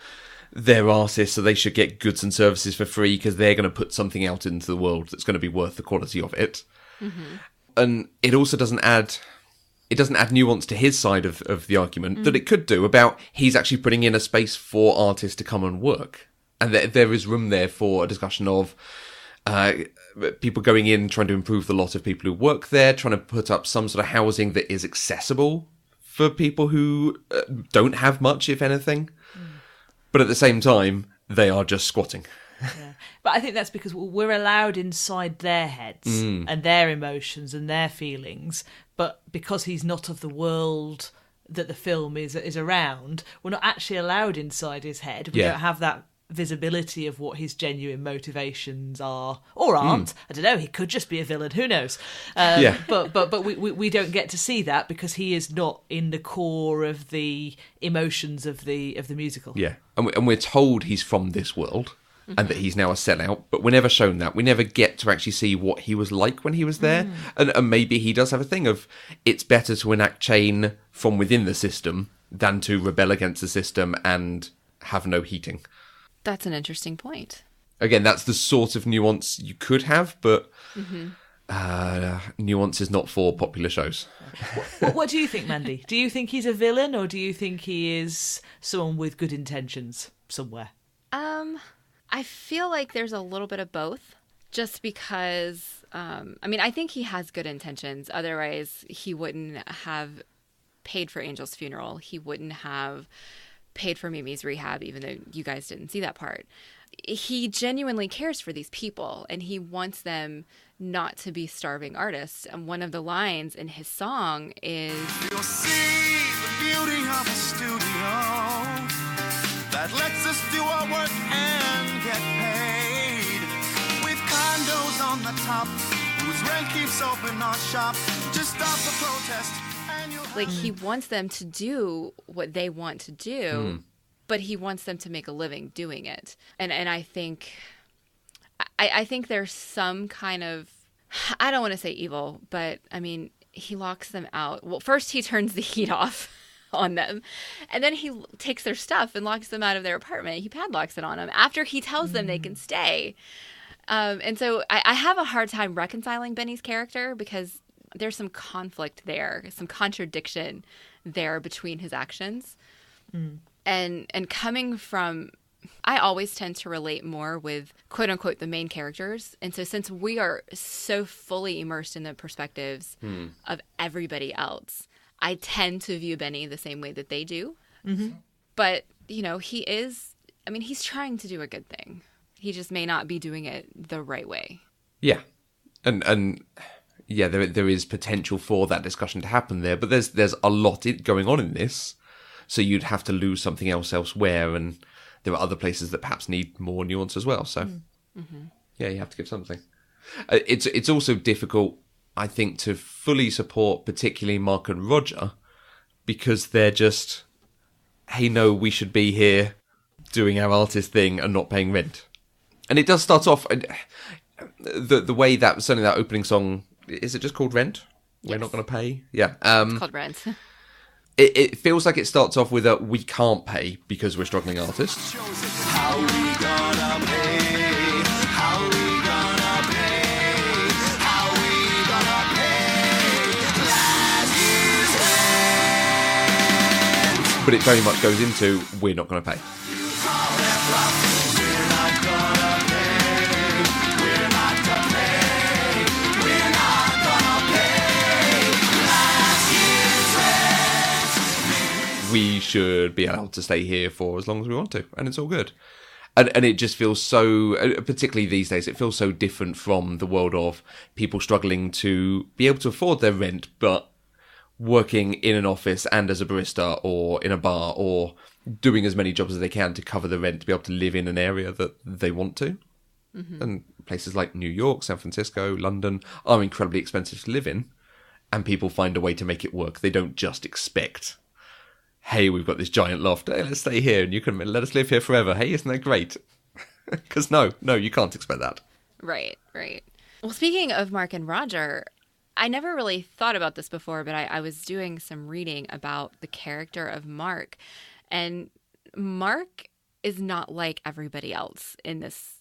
B: they're artists, so they should get goods and services for free because they're going to put something out into the world that's going to be worth the quality of it. And it also doesn't add nuance to his side of the argument that it could do about he's actually putting in a space for artists to come and work. And there is room there for a discussion of people going in, trying to improve the lot of people who work there, trying to put up some sort of housing that is accessible for people who don't have much, if anything. But at the same time, they are just squatting.
C: Yeah. But I think that's because we're allowed inside their heads and their emotions and their feelings. But because he's not of the world that the film is around, we're not actually allowed inside his head. We don't have that visibility of what his genuine motivations are or aren't. I don't know, he could just be a villain, who knows. But we don't get to see that because he is not in the core of the emotions of the musical.
B: And we're told he's from this world and that he's now a sellout, but we're never shown that. We never get to actually see what he was like when he was there. And maybe he does have a thing of it's better to enact change from within the system than to rebel against the system and have no heating.
A: That's an interesting point.
B: Again, that's the sort of nuance you could have, but nuance is not for popular shows.
C: What do you think, Mandy? Do you think he's a villain, or do you think he is someone with good intentions somewhere?
A: I feel like there's a little bit of both, just because, I think he has good intentions. Otherwise, he wouldn't have paid for Angel's funeral. He wouldn't have paid for Mimi's rehab, even though you guys didn't see that part. He genuinely cares for these people, and he wants them not to be starving artists. And one of the lines in his song is,
E: You'll see the beauty of a studio that lets us do our work and get paid, with condos on the top whose rent keeps open our shop. Just stop the protest.
A: Like, he wants them to do what they want to do, but he wants them to make a living doing it. And I think there's some kind of, I don't want to say evil, but I mean, he locks them out. Well, first he turns the heat off on them, and then he takes their stuff and locks them out of their apartment. He padlocks it on them after he tells them they can stay. And so I have a hard time reconciling Benny's character, because there's some conflict there, some contradiction there between his actions. And coming from, I always tend to relate more with quote unquote the main characters. And so since we are so fully immersed in the perspectives of everybody else, I tend to view Benny the same way that they do. But, he is, he's trying to do a good thing. He just may not be doing it the right way.
B: Yeah. And there is potential for that discussion to happen there, but there's a lot going on in this So you'd have to lose something else elsewhere, and there are other places that perhaps need more nuance as well. So, yeah, you have to give something. It's also difficult, I think, to fully support particularly Mark and Roger, because they're just, hey, no, we should be here doing our artist thing and not paying rent. And it does start off, the way that, certainly that opening song, is it just called Rent? Yes. We're not going to pay? Yeah.
A: It's called Rent.
B: It feels like it starts off with a, we can't pay because we're struggling artists.
E: How we gonna pay? How we gonna pay? How we gonna pay? Last year's rent.
B: But it very much goes into, we're not going to pay.
E: We're not gonna pay. We're not gonna pay. We're not gonna pay. Last year's rent.
B: We should be allowed to stay here for as long as we want to, and it's all good. And it just feels so, particularly these days, it feels so different from the world of people struggling to be able to afford their rent, but working in an office and as a barista or in a bar or doing as many jobs as they can to cover the rent to be able to live in an area that they want to. Mm-hmm. And places like New York, San Francisco, London are incredibly expensive to live in, and people find a way to make it work. They don't just expect, hey, we've got this giant loft, hey, let's stay here and you can let us live here forever. Hey, isn't that great? Because no, you can't expect that.
A: Right. Well, speaking of Mark and Roger, I never really thought about this before, but I was doing some reading about the character of Mark. And Mark is not like everybody else in this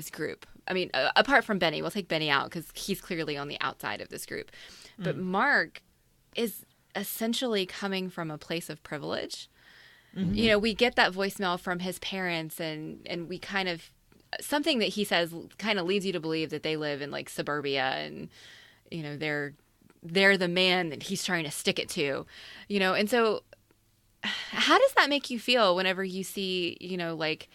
A: group. I mean, apart from Benny. We'll take Benny out because he's clearly on the outside of this group. But Mark is essentially coming from a place of privilege. Mm-hmm. You know, we get that voicemail from his parents, and we kind of, something that he says kind of leads you to believe that they live in like suburbia, and you know, they're the man that he's trying to stick it to, you know. And so how does that make you feel whenever you see, you know, like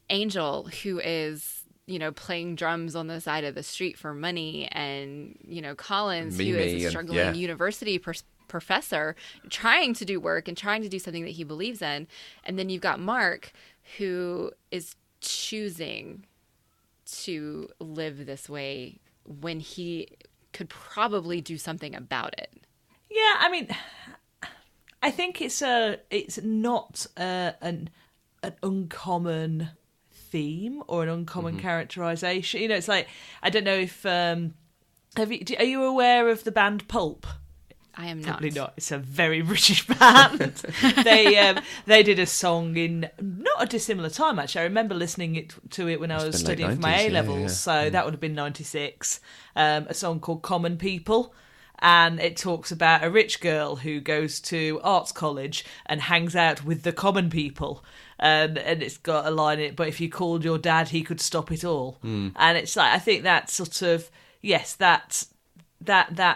A: Angel, who is, you know, playing drums on the side of the street for money, and, you know, Collins, who is a struggling university professor trying to do work and trying to do something that he believes in. And then you've got Mark, who is choosing to live this way when he could probably do something about it.
C: Yeah, I mean, I think it's not an uncommon theme or an uncommon characterization. You know, it's like, I don't know if are you aware of the band Pulp?
A: I am not.
C: Probably not. It's a very British band. They did a song in not a dissimilar time, actually. I remember listening to it when I was studying for my A-levels, yeah. So that would have been 96. A song called Common People. And it talks about a rich girl who goes to arts college and hangs out with the common people. And it's got a line in it, but if you called your dad, he could stop it all. And it's like, I think that sort of, yes, that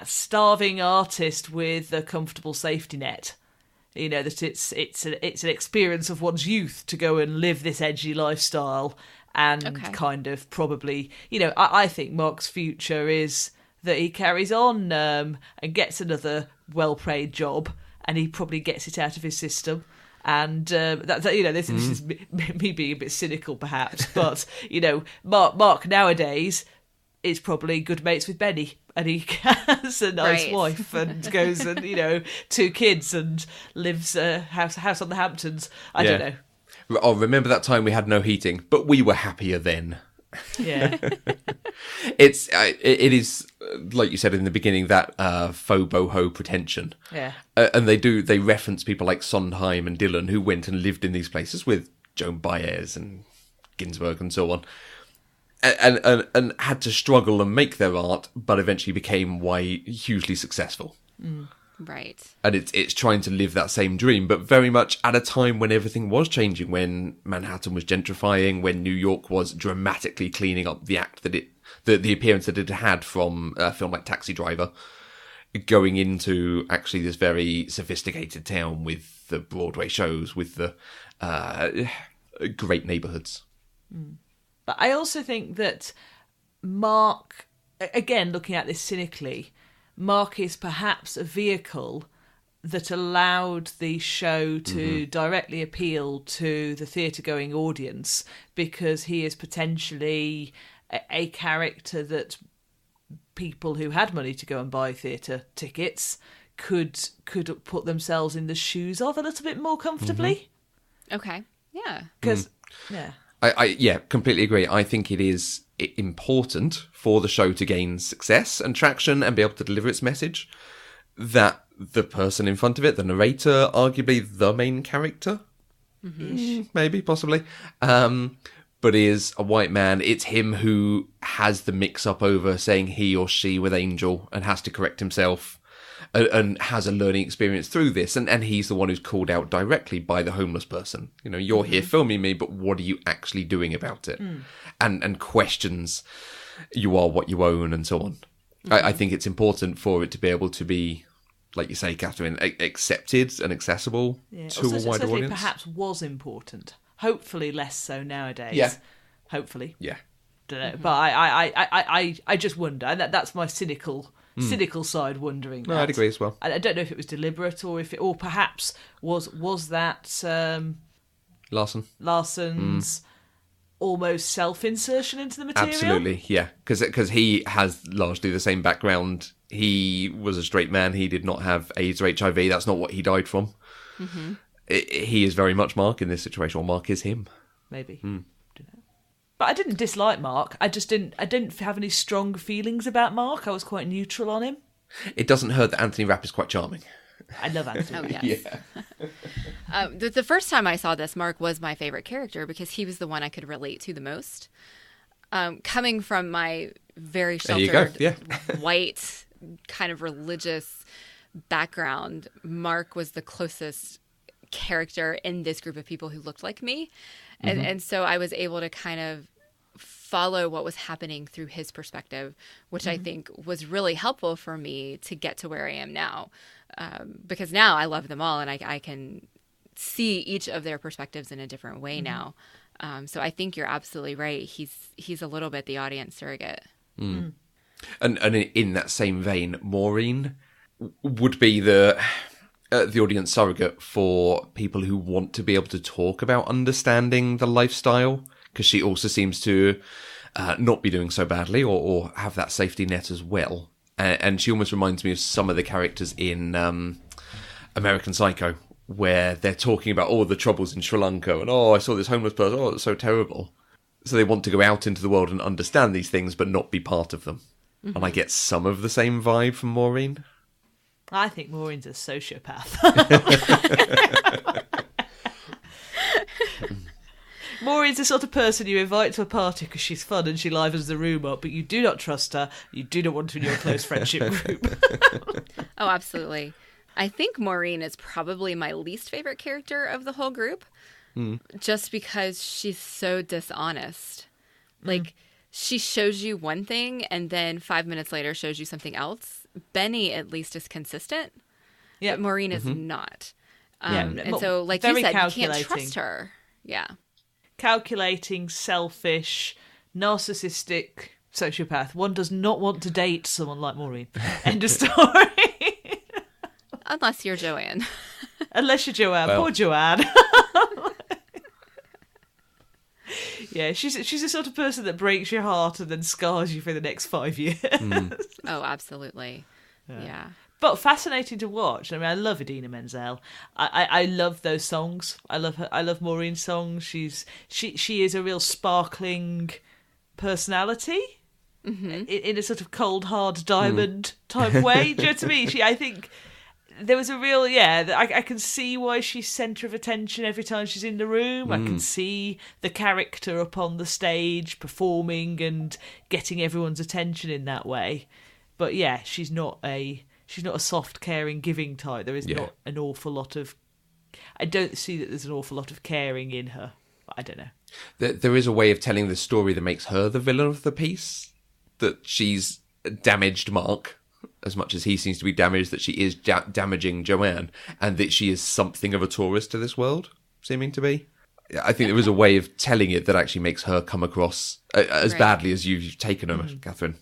C: starving artist with a comfortable safety net. You know, that it's an experience of one's youth to go and live this edgy lifestyle, and kind of probably, you know, I think Mark's future is that he carries on and gets another well-paid job, and he probably gets it out of his system. And that you know, this is me being a bit cynical, perhaps, but you know, Mark nowadays is probably good mates with Benny, and he has a nice wife and goes and, you know, 2 kids and lives house on the Hamptons. I don't know.
B: Oh, remember that time we had no heating, but we were happier then.
C: Yeah.
B: It is, like you said in the beginning, that faux boho pretension.
C: Yeah.
B: And they reference people like Sondheim and Dylan, who went and lived in these places with Joan Baez and Ginsberg and so on. And had to struggle and make their art, but eventually became hugely successful.
A: Right.
B: And it's trying to live that same dream, but very much at a time when everything was changing, when Manhattan was gentrifying, when New York was dramatically cleaning up the act that the appearance that it had from a film like Taxi Driver, going into actually this very sophisticated town with the Broadway shows, with the great neighborhoods.
C: But I also think that Mark, again, looking at this cynically, Mark is perhaps a vehicle that allowed the show to directly appeal to the theatre-going audience, because he is potentially a character that people who had money to go and buy theatre tickets could put themselves in the shoes of a little bit more comfortably.
A: Okay. Yeah.
C: Because, yeah.
B: I completely agree. I think it is important for the show to gain success and traction and be able to deliver its message that the person in front of it, the narrator, arguably the main character, maybe, possibly, but is a white man. It's him who has the mix-up over saying he or she with Angel and has to correct himself and has a learning experience through this. And he's the one who's called out directly by the homeless person. You know, you're here filming me, but what are you actually doing about it? And questions, you are what you own, and so on. I think it's important for it to be able to be, like you say, Cathryn, accepted and accessible to a wider audience.
C: Perhaps was important. Hopefully less so nowadays.
B: Yeah.
C: Hopefully.
B: Yeah.
C: Don't know. But I just wonder. And that's my cynical side wondering.
B: No, I'd agree as well.
C: I don't know if it was deliberate or if it, or perhaps was that Larson's almost self-insertion into the material.
B: Absolutely, yeah, because he has largely the same background. He was a straight man. He did not have AIDS or HIV. That's not what he died from. He is very much Mark in this situation, or Mark is him.
C: Maybe. Don't know. But I didn't dislike Mark. I didn't have any strong feelings about Mark. I was quite neutral on him.
B: It doesn't hurt that Anthony Rapp is quite charming.
C: I love Anthony.
A: Oh, yes.
B: Yeah.
A: The first time I saw this, Mark was my favorite character because he was the one I could relate to the most. Coming from my very sheltered, white, kind of religious background, Mark was the closest character in this group of people who looked like me. And so I was able to kind of follow what was happening through his perspective, which I think was really helpful for me to get to where I am now. Because now I love them all and I can see each of their perspectives in a different way now. So I think you're absolutely right. He's a little bit the audience surrogate.
B: And in that same vein, Maureen would be the audience surrogate for people who want to be able to talk about understanding the lifestyle, because she also seems to not be doing so badly or have that safety net as well. And she almost reminds me of some of the characters in American Psycho, where they're talking about all the troubles in Sri Lanka and, I saw this homeless person, it's so terrible. So they want to go out into the world and understand these things, but not be part of them. And I get some of the same vibe from Maureen.
C: I think Maureen's a sociopath. Maureen's the sort of person you invite to a party because she's fun and she livens the room up, but you do not trust her. You do not want her in your close friendship group.
A: Oh, absolutely. I think Maureen is probably my least favorite character of the whole group, just because she's so dishonest. Like, she shows you one thing and then 5 minutes later shows you something else. Benny, at least, is consistent, but Maureen is not. And so, like you said, you can't trust her. Yeah.
C: Calculating, selfish, narcissistic sociopath. One does not want to date someone like Maureen. End of story.
A: Unless you're Joanne.
C: Unless you're Joanne. Well. Poor Joanne. Yeah, she's the sort of person that breaks your heart and then scars you for the next 5 years.
A: Oh, absolutely. Yeah.
C: But fascinating to watch. I mean, I love Idina Menzel. I love those songs. I love Maureen's songs. She is a real sparkling personality in a sort of cold hard diamond type way. Do you know what I mean? I think there was a real I can see why she's centre of attention every time she's in the room. I can see the character up on the stage performing and getting everyone's attention in that way. But yeah, she's not a soft, caring, giving type. There is not an awful lot of... I don't see that there's an awful lot of caring in her. But I don't know.
B: There is a way of telling the story that makes her the villain of the piece. That she's damaged Mark as much as he seems to be damaged, that she is damaging Joanne, and that she is something of a tourist to this world, seeming to be. I think there was a way of telling it that actually makes her come across as badly as you've taken her, Cathryn.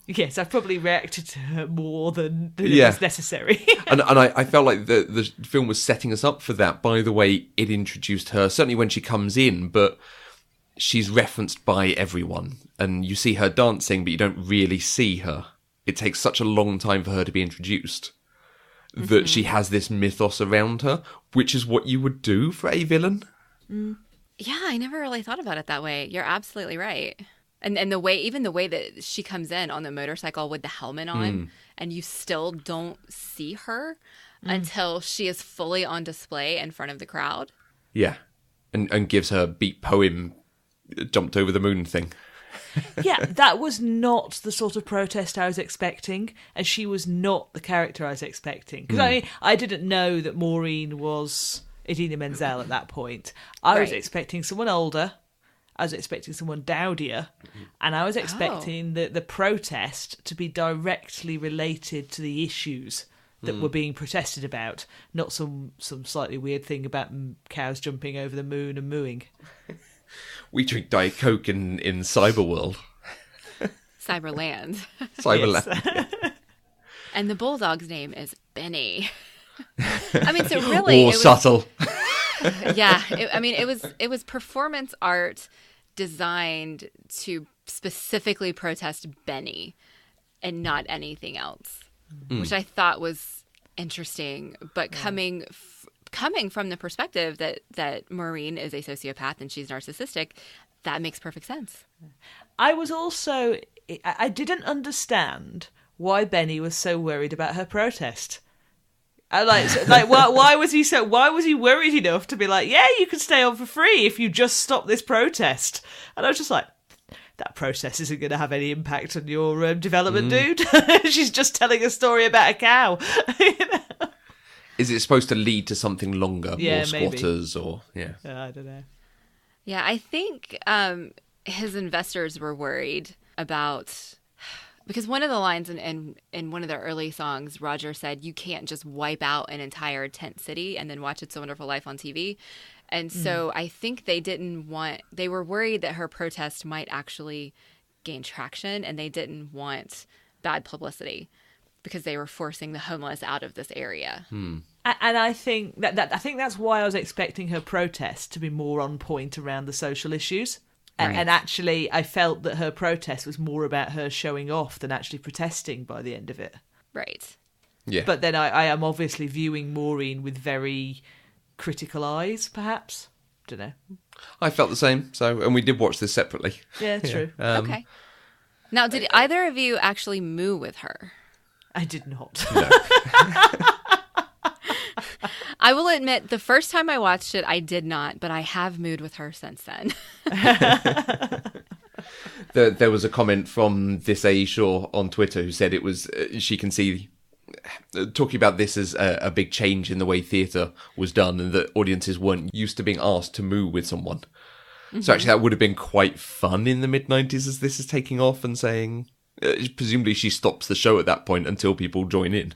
C: Yes, I've probably reacted to her more than is necessary.
B: and I felt like the film was setting us up for that by the way it introduced her, certainly when she comes in, but she's referenced by everyone. And you see her dancing, but you don't really see her. It takes such a long time for her to be introduced that she has this mythos around her, which is what you would do for a villain.
A: Yeah, I never really thought about it that way. You're absolutely right. And the way that she comes in on the motorcycle with the helmet on, and you still don't see her until she is fully on display in front of the crowd.
B: Yeah, and gives her beat poem, jumped over the moon thing.
C: Yeah, that was not the sort of protest I was expecting, and she was not the character I was expecting. Because I didn't know that Maureen was Idina Menzel at that point. I was expecting someone older, I was expecting someone dowdier, and I was expecting the protest to be directly related to the issues that were being protested about, not some slightly weird thing about cows jumping over the moon and mooing.
B: We drink Diet Coke in Cyberworld.
A: Cyberland.
B: Cyberland.
A: And the bulldog's name is Benny. I mean, so really...
B: Or subtle.
A: Yeah. It was performance art designed to specifically protest Benny and not anything else, which I thought was interesting. But coming from the perspective that Maureen is a sociopath and she's narcissistic, that makes perfect sense.
C: I didn't understand why Benny was so worried about her protest. Why was he worried enough to be like, yeah, you can stay on for free if you just stop this protest? And I was just like, that protest isn't going to have any impact on your development, dude. She's just telling a story about a cow. You know?
B: Is it supposed to lead to something longer?
C: Yeah,
B: more squatters
C: maybe.
B: Or yeah.
C: I don't know.
A: Yeah, I think his investors were worried about, because one of the lines in one of their early songs, Roger said, you can't just wipe out an entire tent city and then watch It's a Wonderful Life on TV. And so I think they were worried that her protest might actually gain traction, and they didn't want bad publicity because they were forcing the homeless out of this area.
C: And I think that's why I was expecting her protest to be more on point around the social issues. Right. And actually, I felt that her protest was more about her showing off than actually protesting by the end of it.
A: Right.
B: Yeah.
C: But then I am obviously viewing Maureen with very critical eyes, perhaps. Don't know.
B: I felt the same. And we did watch this separately.
C: Yeah, true.
A: Okay. Now, did either of you actually moo with her?
C: I did not.
B: No.
A: I will admit, the first time I watched it, I did not, but I have mooed with her since then.
B: There was a comment from This A. Shaw on Twitter who said it was, she can see, talking about this as a big change in the way theatre was done, and that audiences weren't used to being asked to moo with someone. So actually that would have been quite fun in the mid-90s as this is taking off and saying... presumably she stops the show at that point until people join in.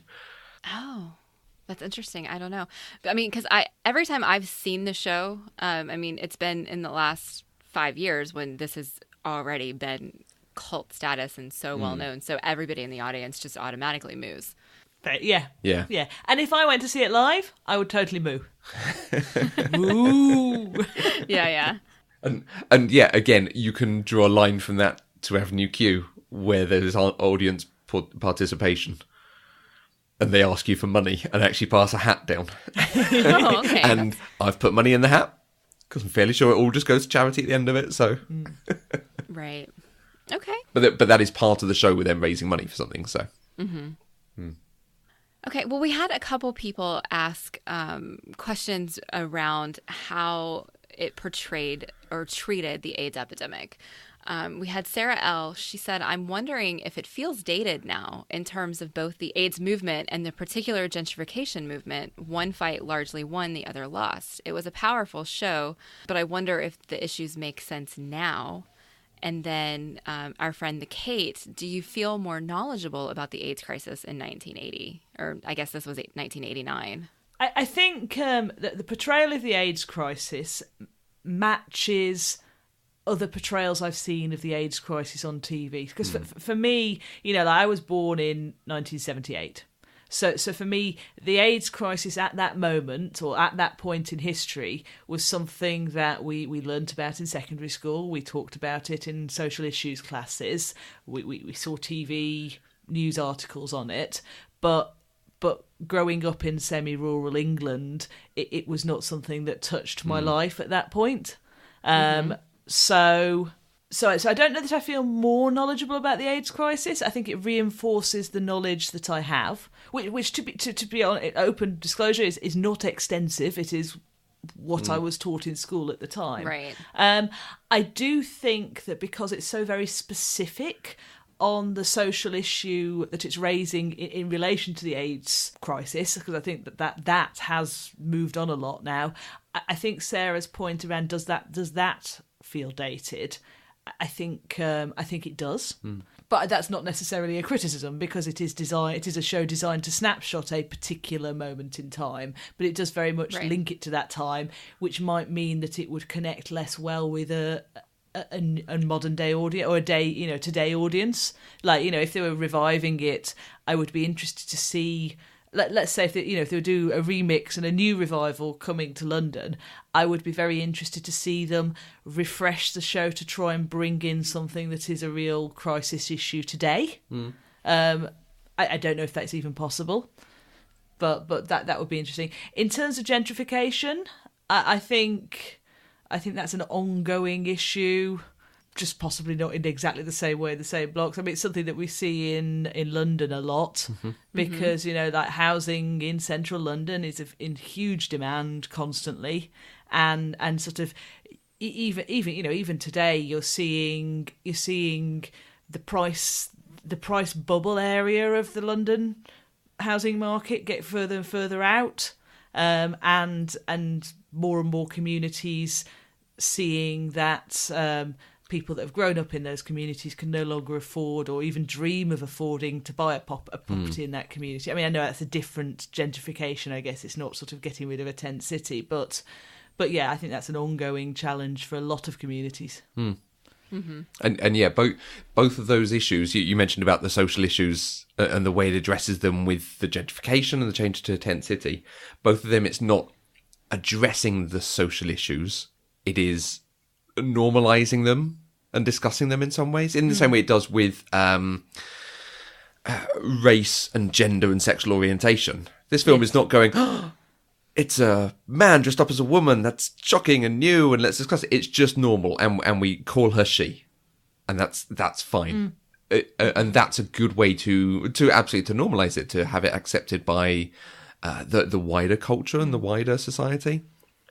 A: Oh, that's interesting. I don't know. But I mean, because every time I've seen the show, it's been in the last 5 years when this has already been cult status and so well known. So everybody in the audience just automatically moves.
C: But yeah.
B: Yeah.
C: And if I went to see it live, I would totally moo. Moo.
A: Yeah.
B: And yeah, again, you can draw a line from that to Avenue Q, where there's audience participation and they ask you for money and actually pass a hat down.
A: Oh, okay.
B: And I've put money in the hat because I'm fairly sure it all just goes to charity at the end of it. So,
A: Right. Okay.
B: But that is part of the show with them raising money for something. So.
A: Okay. Well, we had a couple people ask questions around how it portrayed or treated the AIDS epidemic. We had Sarah L. She said, I'm wondering if it feels dated now in terms of both the AIDS movement and the particular gentrification movement. One fight largely won, the other lost. It was a powerful show, but I wonder if the issues make sense now. And then our friend, the Kate, do you feel more knowledgeable about the AIDS crisis in 1980? Or I guess this was 1989.
C: I think that the portrayal of the AIDS crisis matches other portrayals I've seen of the AIDS crisis on TV. Because for me, like, I was born in 1978. So for me, the AIDS crisis at that moment, or at that point in history, was something that we learnt about in secondary school. We talked about it in social issues classes. We saw TV news articles on it. But growing up in semi-rural England, it was not something that touched my life at that point. So I don't know that I feel more knowledgeable about the AIDS crisis. I think it reinforces the knowledge that I have, which to be on open disclosure is not extensive. It is what I was taught in school at the time.
A: Right.
C: I do think that because it's so very specific on the social issue that it's raising in relation to the AIDS crisis, because I think that has moved on a lot now. I think Sarah's point around does that feel dated? I think it does. But that's not necessarily a criticism, because it is a show designed to snapshot a particular moment in time, but it does very much link it to that time, which might mean that it would connect less well with a modern day audience, or today audience. Like, if they were reviving it, I would be interested to see. Let's say if they do a remix and a new revival coming to London, I would be very interested to see them refresh the show to try and bring in something that is a real crisis issue today. I don't know if that's even possible, but that would be interesting. In terms of gentrification, I think that's an ongoing issue. Just possibly not in exactly the same way, the same blocks. I mean, it's something that we see in London a lot, because, like, housing in central London is in huge demand constantly. And sort of even today, you're seeing the price bubble area of the London housing market get further and further out. And more and more communities seeing that people that have grown up in those communities can no longer afford, or even dream of affording, to buy a property in that community. I mean, I know that's a different gentrification, I guess. It's not sort of getting rid of a tent city, but yeah, I think that's an ongoing challenge for a lot of communities.
B: And yeah, both of those issues you mentioned about the social issues and the way it addresses them with the gentrification and the change to a tent city. Both of them, it's not addressing the social issues; it is normalizing them and discussing them in some ways, in the same way it does with race and gender and sexual orientation. This film is not going, it's a man dressed up as a woman, that's shocking and new, and let's discuss it. It's just normal, and we call her she, and that's fine. And that's a good way to absolutely to normalize it, to have it accepted by the wider culture and the wider society.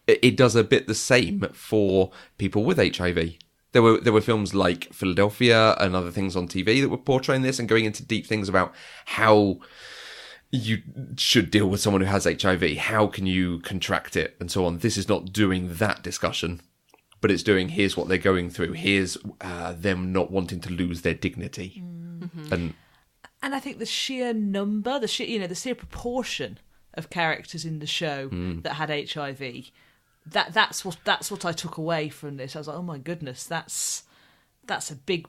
B: It does a bit the same for people with HIV. There were films like Philadelphia and other things on TV that were portraying this and going into deep things about how you should deal with someone who has HIV. How can you contract it and so on? This is not doing that discussion, but it's doing, here's what they're going through. Here's them not wanting to lose their dignity. And
C: I think the sheer number, the sheer proportion of characters in the show that had HIV, that's what I took away from this. I was like, oh my goodness, that's a big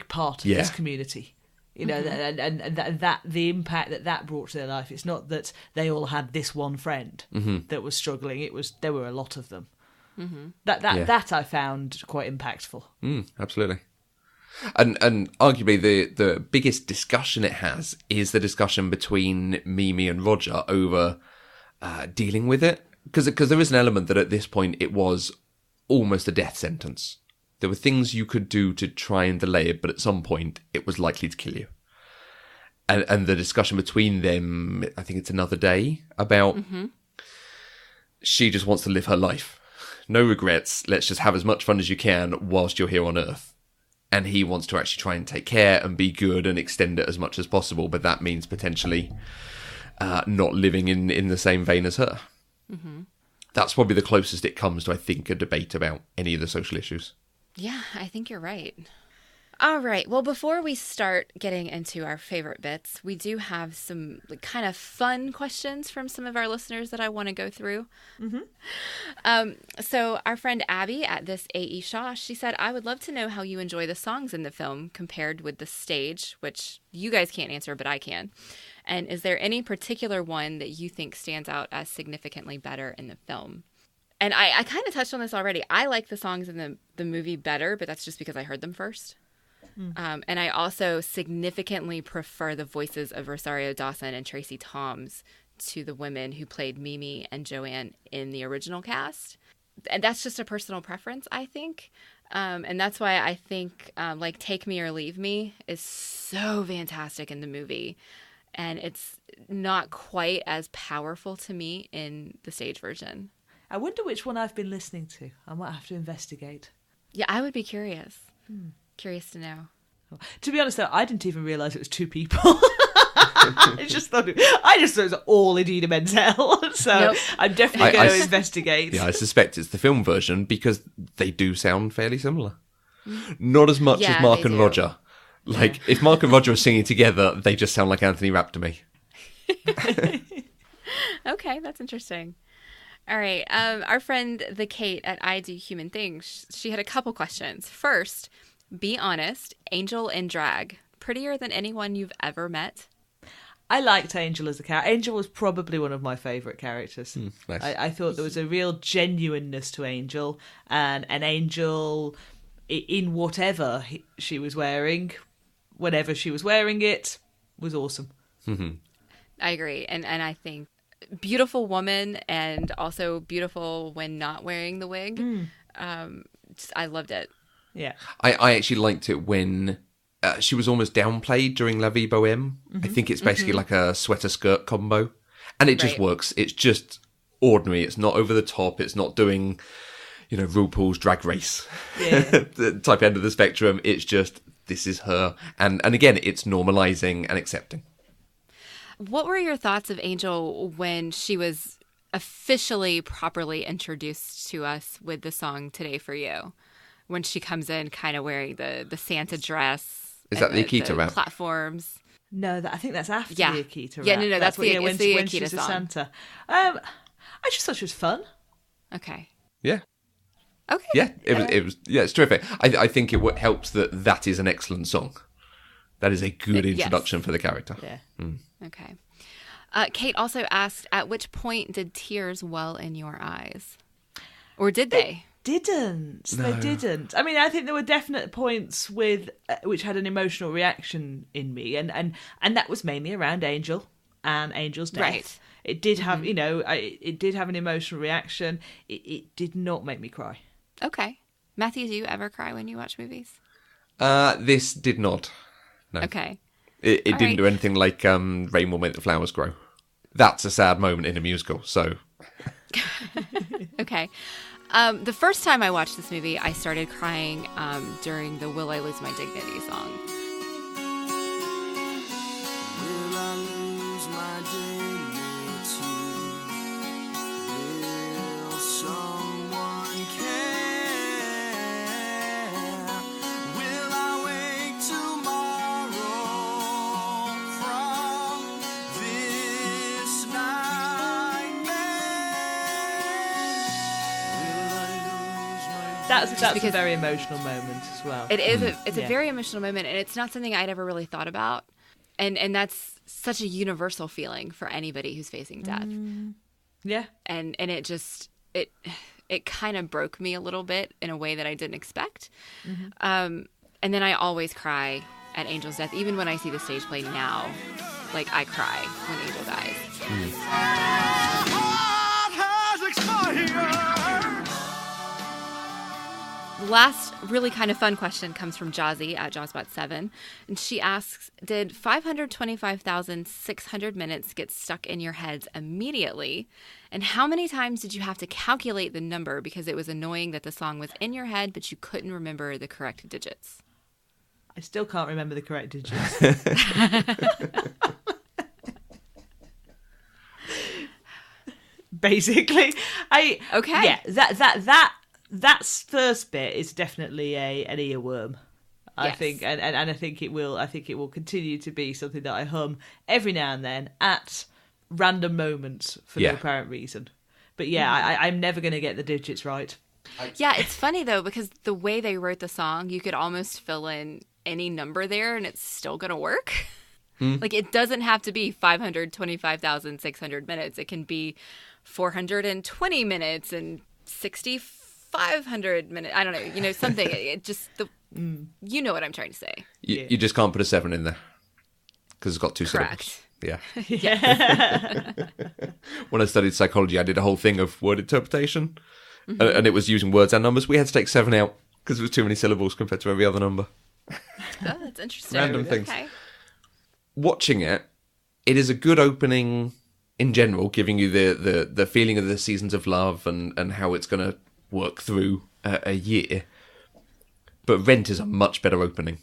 C: part of this community, and that the impact that brought to their life. It's not that they all had this one friend that was struggling. There were a lot of them. That I found quite impactful.
B: Absolutely. And arguably the biggest discussion it has is the discussion between Mimi and Roger over dealing with it. Because there is an element that at this point it was almost a death sentence. There were things you could do to try and delay it, but at some point it was likely to kill you. And the discussion between them, I think it's another day, about she just wants to live her life. No regrets. Let's just have as much fun as you can whilst you're here on Earth. And he wants to actually try and take care and be good and extend it as much as possible, but that means potentially not living in the same vein as her. That's probably the closest it comes to, I think, a debate about any of the social issues.
A: Yeah, I think you're right. All right. Well, before we start getting into our favorite bits, we do have some kind of fun questions from some of our listeners that I want to go through. So our friend Abby at this A.E. Shaw, she said, I would love to know how you enjoy the songs in the film compared with the stage, which you guys can't answer, but I can. And is there any particular one that you think stands out as significantly better in the film? And I kind of touched on this already. I like the songs in the movie better, but that's just because I heard them first. And I also significantly prefer the voices of Rosario Dawson and Tracy Toms to the women who played Mimi and Joanne in the original cast. And that's just a personal preference, I think. And that's why I think like Take Me or Leave Me is so fantastic in the movie. And it's not quite as powerful to me in the stage version.
C: I wonder which one I've been listening to. I might have to investigate.
A: Yeah, I would be curious. Curious to know.
C: To be honest, though, I didn't even realise it was two people. I just thought it was all Idina Menzel. So
A: Nope.
C: I'm definitely going to investigate.
B: Yeah, I suspect it's the film version because they do sound fairly similar. Not as much
A: Yeah,
B: as Mark
A: they
B: and
A: do.
B: Roger. Like, if Mark and Roger are singing together, they just sound like Anthony Rapp to me.
A: Okay, that's interesting. All right. Our friend, the Kate at I Do Human Things, she had a couple questions. First, be honest, Angel in drag, prettier than anyone you've ever met?
C: I liked Angel as a character. Angel was probably one of my favourite characters.
B: Nice.
C: I thought there was a real genuineness to Angel, and an Angel in whatever she was wearing, whenever she was wearing it, was awesome.
A: I agree. And I think beautiful woman and also beautiful when not wearing the wig. I loved it.
C: Yeah.
B: I actually liked it when she was almost downplayed during La Vie Boheme. I think it's basically like a sweater-skirt combo. And it just
A: Right.
B: works. It's just ordinary. It's not over the top. It's not doing, RuPaul's Drag Race the type end of the spectrum. It's just, this is her. And again, it's normalizing and accepting.
A: What were your thoughts of Angel when she was officially properly introduced to us with the song Today for You? When she comes in kind of wearing the Santa dress.
B: Is that the Akita rap?
A: Platforms.
C: No, I think that's after
A: Yeah.
C: the Akita rap.
A: Yeah, no, that's
C: what-
A: the-
C: when
A: it's the
C: when
A: Akita
C: she's a
A: song.
C: Santa. I just thought she was fun.
A: Okay.
B: Yeah.
A: Okay.
B: Yeah, it's terrific. I think it helps that is an excellent song. That is a good
A: Yes.
B: introduction for the character.
C: Yeah.
A: Okay. Kate also asked, at which point did tears well in your eyes? Or did they?
C: They didn't. I mean, I think there were definite points with which had an emotional reaction in me, and that was mainly around Angel and Angel's death.
A: Right.
C: It did have, it did have an emotional reaction. It did not make me cry.
A: Okay. Matthew, do you ever cry when you watch movies?
B: This did not. No.
A: Okay.
B: It
A: All
B: didn't
A: right.
B: do anything like Rain Will Make the Flowers Grow. That's a sad moment in a musical, so...
A: Okay. The first time I watched this movie, I started crying during the Will I Lose My Dignity song.
E: Will I lose my dignity? Will someone care? Will I wake tomorrow from this nightmare?
C: That's a
A: because-
C: very emotional moment as well.
A: It is it's
C: Yeah.
A: a very emotional moment, and it's not something I'd ever really thought about. And that's such a universal feeling for anybody who's facing death.
C: Yeah.
A: And it just it kind of broke me a little bit in a way that I didn't expect. And then I always cry at Angel's death, even when I see the stage play now. Like, I cry when Angel dies.
E: Heart has expired.
A: The last really kind of fun question comes from Jazzy at JawSpot7. And she asks, did 525,600 minutes get stuck in your heads immediately? And how many times did you have to calculate the number because it was annoying that the song was in your head, but you couldn't remember the correct digits?
C: I still can't remember the correct digits. Basically,
A: Okay.
C: Yeah, that first bit is definitely an earworm. I
A: Yes.
C: think, and I think it will. I think it will continue to be something that I hum every now and then at random moments for no apparent reason. But yeah, I'm never going to get the digits right.
A: Yeah, it's funny though, because the way they wrote the song, you could almost fill in any number there and it's still going to work. Like, it doesn't have to be 525,600 minutes. It can be 420 minutes and 6,500 minutes. I don't know, something. It just, you know what I'm trying to say.
B: You just can't put a 7 in there because it's got 2 syllables.
A: Correct.
B: Yeah. When I studied psychology, I did a whole thing of word interpretation, and it was using words and numbers. We had to take 7 out because it was too many syllables compared to every other number.
A: Oh, that's interesting.
B: Random things.
A: Okay.
B: Watching it is a good opening in general, giving you the feeling of the seasons of love and how it's going to work through a year. But Rent is a much better opening.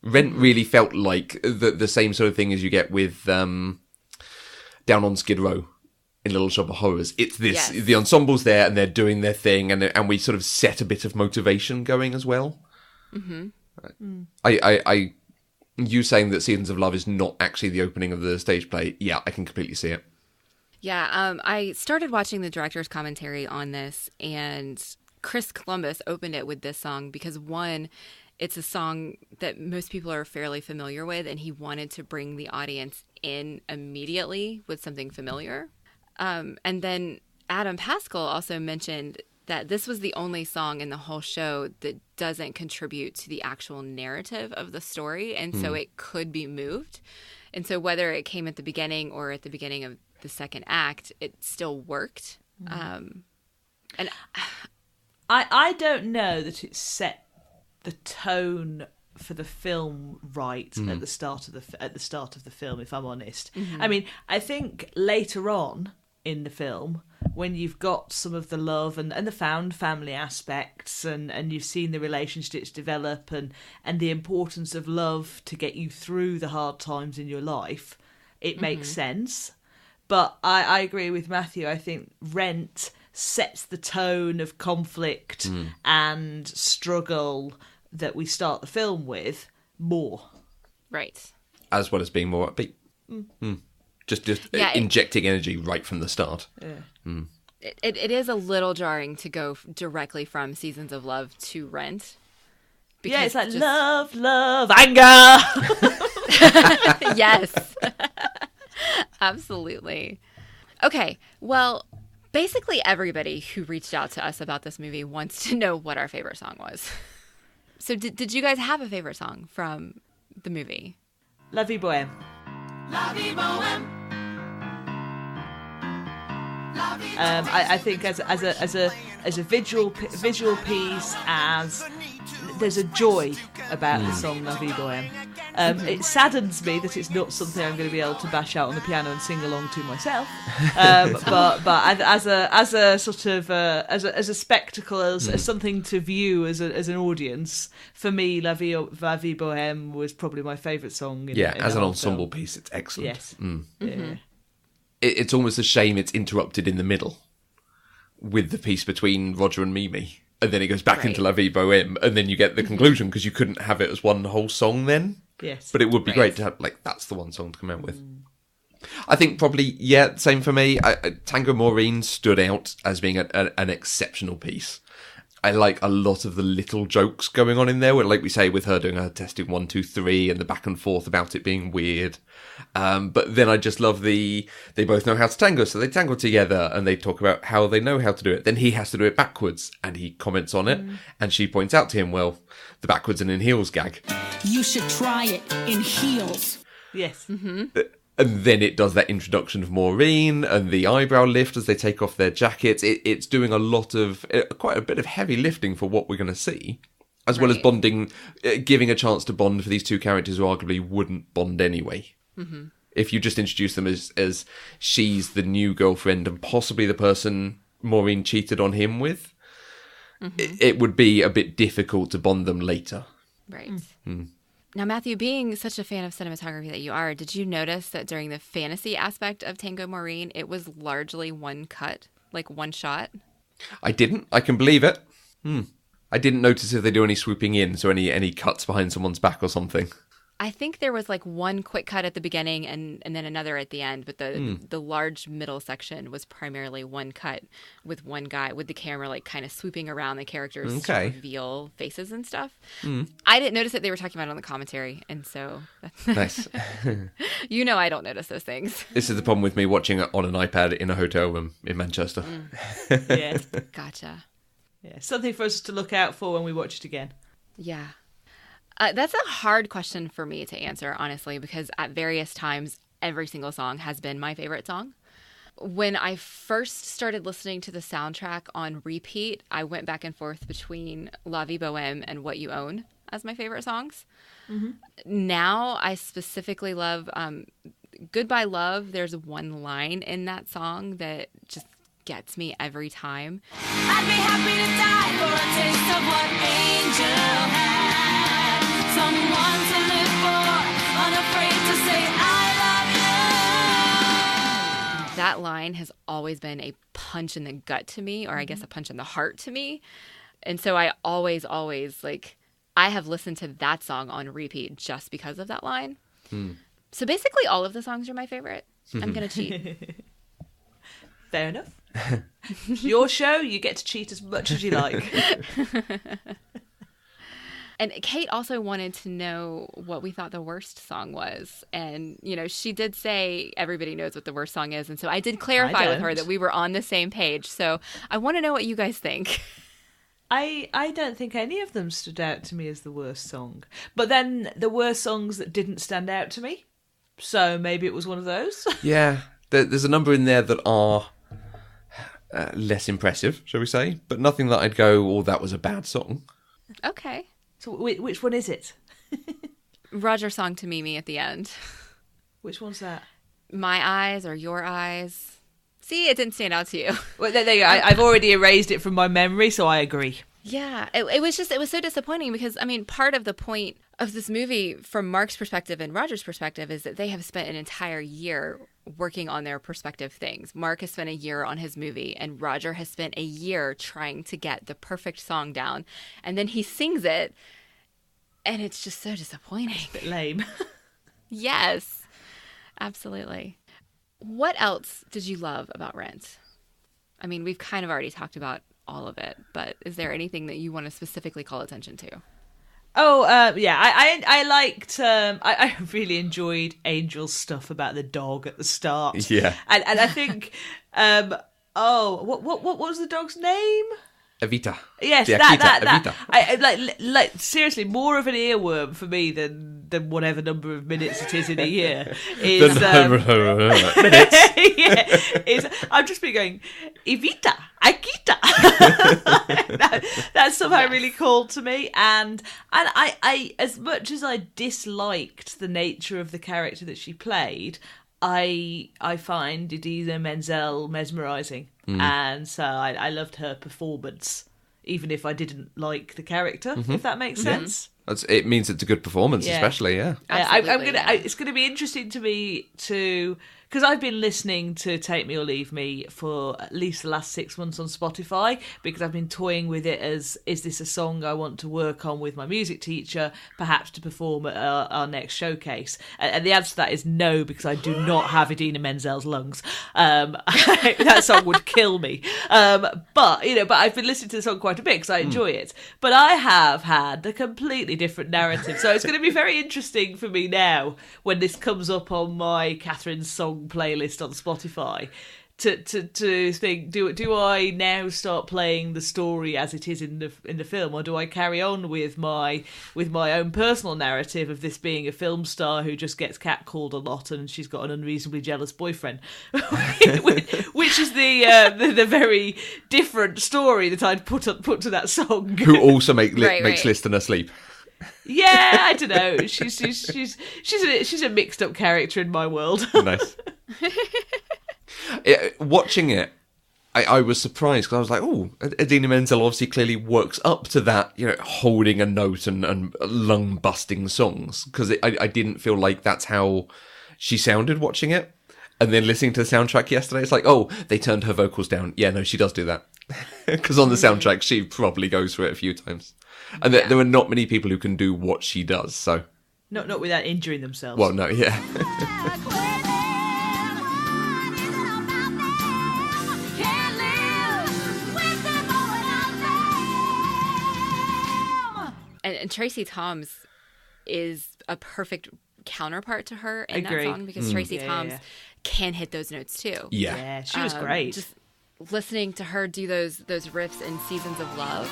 B: Rent really felt like the same sort of thing as you get with Down on Skid Row in Little Shop of Horrors. It's this, the ensemble's there and they're doing their thing, and we sort of set a bit of motivation going as well. You saying that Seasons of Love is not actually the opening of the stage play, yeah, I can completely see it.
A: Yeah, I started watching the director's commentary on this, and Chris Columbus opened it with this song because, one, it's a song that most people are fairly familiar with, and he wanted to bring the audience in immediately with something familiar. And then Adam Pascal also mentioned that this was the only song in the whole show that doesn't contribute to the actual narrative of the story, and so it could be moved. And so whether it came at the beginning or at the beginning of the second act, it still worked. And
C: I don't know that it set the tone for the film right at the start of the film, if I'm honest. I mean, I think later on in the film, when you've got some of the love and the found family aspects, and you've seen the relationships develop and the importance of love to get you through the hard times in your life, it makes sense. But I agree with Matthew. I think Rent sets the tone of conflict and struggle that we start the film with more.
A: right.
B: As well as being more upbeat. Just injecting energy right from the start.
C: Yeah.
A: It is a little jarring to go directly from Seasons of Love to Rent.
C: Yeah, it's like love, anger.
A: Yes. Absolutely. Okay, well, basically everybody who reached out to us about this movie wants to know what our favorite song was. So did you guys have a favorite song from the movie?
C: La Vie Bohème.
D: La vie bohème.
C: I think as a visual piece, as there's a joy about the song La Vie Bohème. It saddens me that it's not something I'm going to be able to bash out on the piano and sing along to myself. But as a sort of as a spectacle, as something to view as an audience, for me, La Vie Bohème was probably my favourite song.
B: As an ensemble piece, it's excellent.
C: Yes.
A: Mm-hmm.
B: It's almost a shame it's interrupted in the middle with the piece between Roger and Mimi. And then it goes back into La Vie Bohème, and then you get the conclusion because you couldn't have it as one whole song then.
C: Yes.
B: But it would be great to have, that's the one song to come out with. I think probably, same for me. Tango Maureen stood out as being an exceptional piece. I like a lot of the little jokes going on in there, where, like we say, with her doing her testing 1, 2, 3 and the back and forth about it being weird. But then I just love they both know how to tango, so they tango together and they talk about how they know how to do it. Then he has to do it backwards and he comments on it, and she points out to him, well, the backwards and in heels gag.
F: You should try it in heels.
C: Yes.
B: And then it does that introduction of Maureen and the eyebrow lift as they take off their jackets. It's doing a lot of, quite a bit of heavy lifting for what we're going to see, as well as bonding, giving a chance to bond for these two characters who arguably wouldn't bond anyway. If you just introduce them as she's the new girlfriend and possibly the person Maureen cheated on him with, it would be a bit difficult to bond them later.
A: Right. Now, Matthew, being such a fan of cinematography that you are, did you notice that during the fantasy aspect of Tango Maureen, it was largely one cut, like one shot?
B: I didn't. I can believe it. I didn't notice if they do any swooping in, so any cuts behind someone's back or something.
A: I think there was like one quick cut at the beginning and then another at the end, but the large middle section was primarily one cut with one guy with the camera like kind of swooping around the characters to reveal faces and stuff. I didn't notice that they were talking about it on the commentary, and so
B: Nice.
A: You know I don't notice those things.
B: This is the problem with me watching it on an iPad in a hotel room in Manchester.
C: Yeah.
A: Gotcha.
C: Yeah. Something for us to look out for when we watch it again.
A: Yeah. That's a hard question for me to answer, honestly, because at various times, every single song has been my favorite song. When I first started listening to the soundtrack on repeat, I went back and forth between La Vie Bohème and What You Own as my favorite songs. Mm-hmm. Now, I specifically love Goodbye Love. There's one line in that song that just gets me every time.
D: I'd be happy to die for a taste of what Angel had. Someone to live for, unafraid to say I love you.
A: That line has always been a punch in the gut to me, or I guess a punch in the heart to me. And so I always, like, I have listened to that song on repeat just because of that line. So basically all of the songs are my favorite. I'm going to cheat.
C: Fair enough. It's your show, you get to cheat as much as you like.
A: And Kate also wanted to know what we thought the worst song was. And, you know, she did say everybody knows what the worst song is. And so I did clarify with her that we were on the same page. So I want to know what you guys think.
C: I don't think any of them stood out to me as the worst song. But then there were songs that didn't stand out to me. So maybe it was one of those.
B: Yeah, there's a number in there that are less impressive, shall we say. But nothing that I'd go, oh, that was a bad song.
A: Okay.
C: So which one is it?
A: Roger's song to Mimi at the end.
C: Which one's that?
A: My Eyes or Your Eyes. See, it didn't stand out to you.
C: Well, there you go. I've already erased it from my memory, so I agree.
A: Yeah, it was so disappointing because, I mean, part of the point of this movie from Mark's perspective and Roger's perspective is that they have spent an entire year working on their perspective things. Mark has spent a year on his movie and Roger has spent a year trying to get the perfect song down. And then he sings it and it's just so disappointing.
C: It's a bit lame.
A: Yes, absolutely. What else did you love about Rent? I mean, we've kind of already talked about all of it, but is there anything that you want to specifically call attention to?
C: Oh, yeah, I liked, I really enjoyed Angel's stuff about the dog at the start.
B: Yeah.
C: And I think, what was the dog's name?
B: Evita.
C: Yes,
B: the
C: that.
B: Evita.
C: I like seriously, more of an earworm for me than whatever number of minutes it is in a year is
B: minutes.
C: Yeah, I've just been going Evita, Akita. That's somehow really called to me, and I as much as I disliked the nature of the character that she played, I find Idina Menzel mesmerising. And so I loved her performance, even if I didn't like the character, if that makes sense.
B: It means it's a good performance, especially, yeah.
C: It's going to be interesting to me to... Because I've been listening to Take Me or Leave Me for at least the last 6 months on Spotify, because I've been toying with it as, is this a song I want to work on with my music teacher, perhaps to perform at our next showcase? And the answer to that is no, because I do not have Idina Menzel's lungs. That song would kill me. But I've been listening to the song quite a bit because I enjoy it. But I have had a completely different narrative. So it's going to be very interesting for me now when this comes up on my Cathryn song playlist on Spotify to think, do I now start playing the story as it is in the film, or do I carry on with my own personal narrative of this being a film star who just gets catcalled a lot and she's got an unreasonably jealous boyfriend, which is the very different story that I'd put to that song.
B: Who also makes listener sleep.
C: Yeah, I don't know. She's a mixed up character in my world.
B: Nice. Watching it, I was surprised because I was like, oh, Idina Menzel obviously clearly works up to that, holding a note and lung busting songs, because I didn't feel like that's how she sounded watching it. And then listening to the soundtrack yesterday, it's like, oh, they turned her vocals down. Yeah, no, she does do that. Because on the soundtrack, she probably goes through it a few times. And there are not many people who can do what she does, so...
C: Not without injuring themselves.
B: Well, no, yeah.
A: And Tracy Thoms is a perfect counterpart to her in
C: Agree.
A: that song because Tracy Thoms can hit those notes too.
B: Yeah.
C: She was great.
A: Just listening to her do those riffs in Seasons of Love.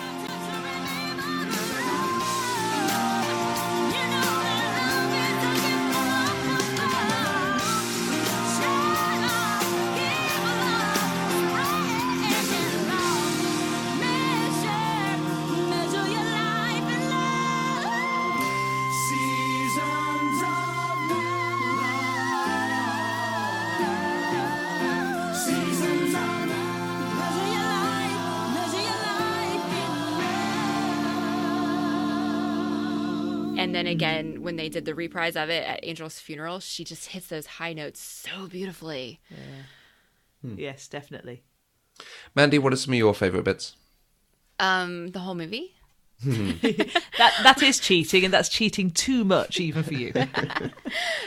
A: And then again, when they did the reprise of it at Angel's funeral, she just hits those high notes so beautifully.
C: Yes, definitely.
B: Mandy, what are some of your favourite bits?
A: The whole movie.
C: That is cheating, and that's cheating too much even for you.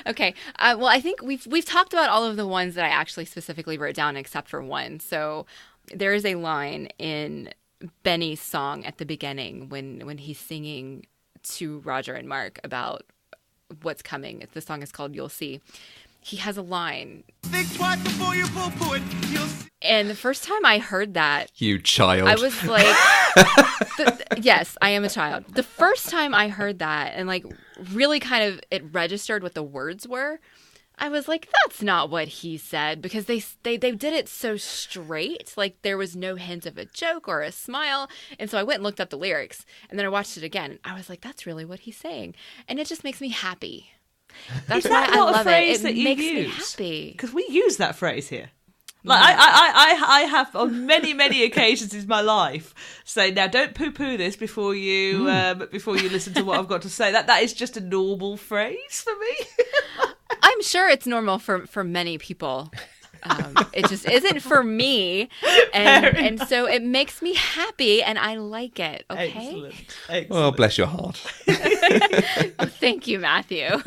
A: Okay. Well, I think we've talked about all of the ones that I actually specifically wrote down, except for one. So there is a line in Benny's song at the beginning when he's singing to Roger and Mark about what's coming. The song is called "You'll See." He has a line.
E: Think twice before you poo-poo it. You'll see.
A: And the first time I heard that,
B: You child.
A: I was like, yes, I am a child. The first time I heard that and like really kind of it registered what the words were, I was like, that's not what he said, because they did it so straight. Like there was no hint of a joke or a smile. And so I went and looked up the lyrics and then I watched it again. I was like, that's really what he's saying. And it just makes me happy. That's
C: Is that
A: why I
C: not a
A: love
C: phrase
A: it.
C: that
A: It
C: you
A: makes me
C: use?
A: happy.
C: Because we use that phrase here. Like I have on many occasions in my life say, now don't poo-poo this before you listen to what I've got to say. That is just a normal phrase for me.
A: I'm sure it's normal for many people. It just isn't for me, and so it makes me happy, and I like it. Okay.
C: Excellent.
B: Oh, bless your heart.
A: Oh, thank you, Matthew.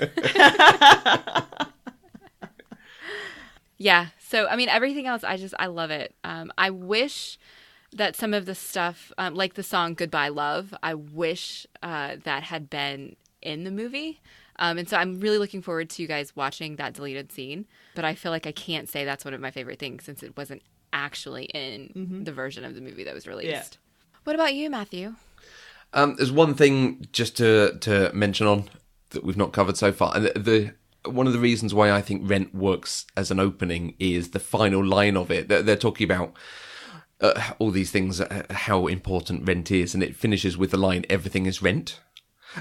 A: Yeah. So I mean, everything else, I love it. I wish that some of the stuff, like the song "Goodbye Love," I wish that had been in the movie. And so I'm really looking forward to you guys watching that deleted scene. But I feel like I can't say that's one of my favorite things since it wasn't actually in the version of the movie that was released.
C: Yeah.
A: What about you, Matthew?
B: There's one thing just to mention on that we've not covered so far. And one of the reasons why I think Rent works as an opening is the final line of it. They're talking about all these things, how important rent is. And it finishes with the line, everything is rent.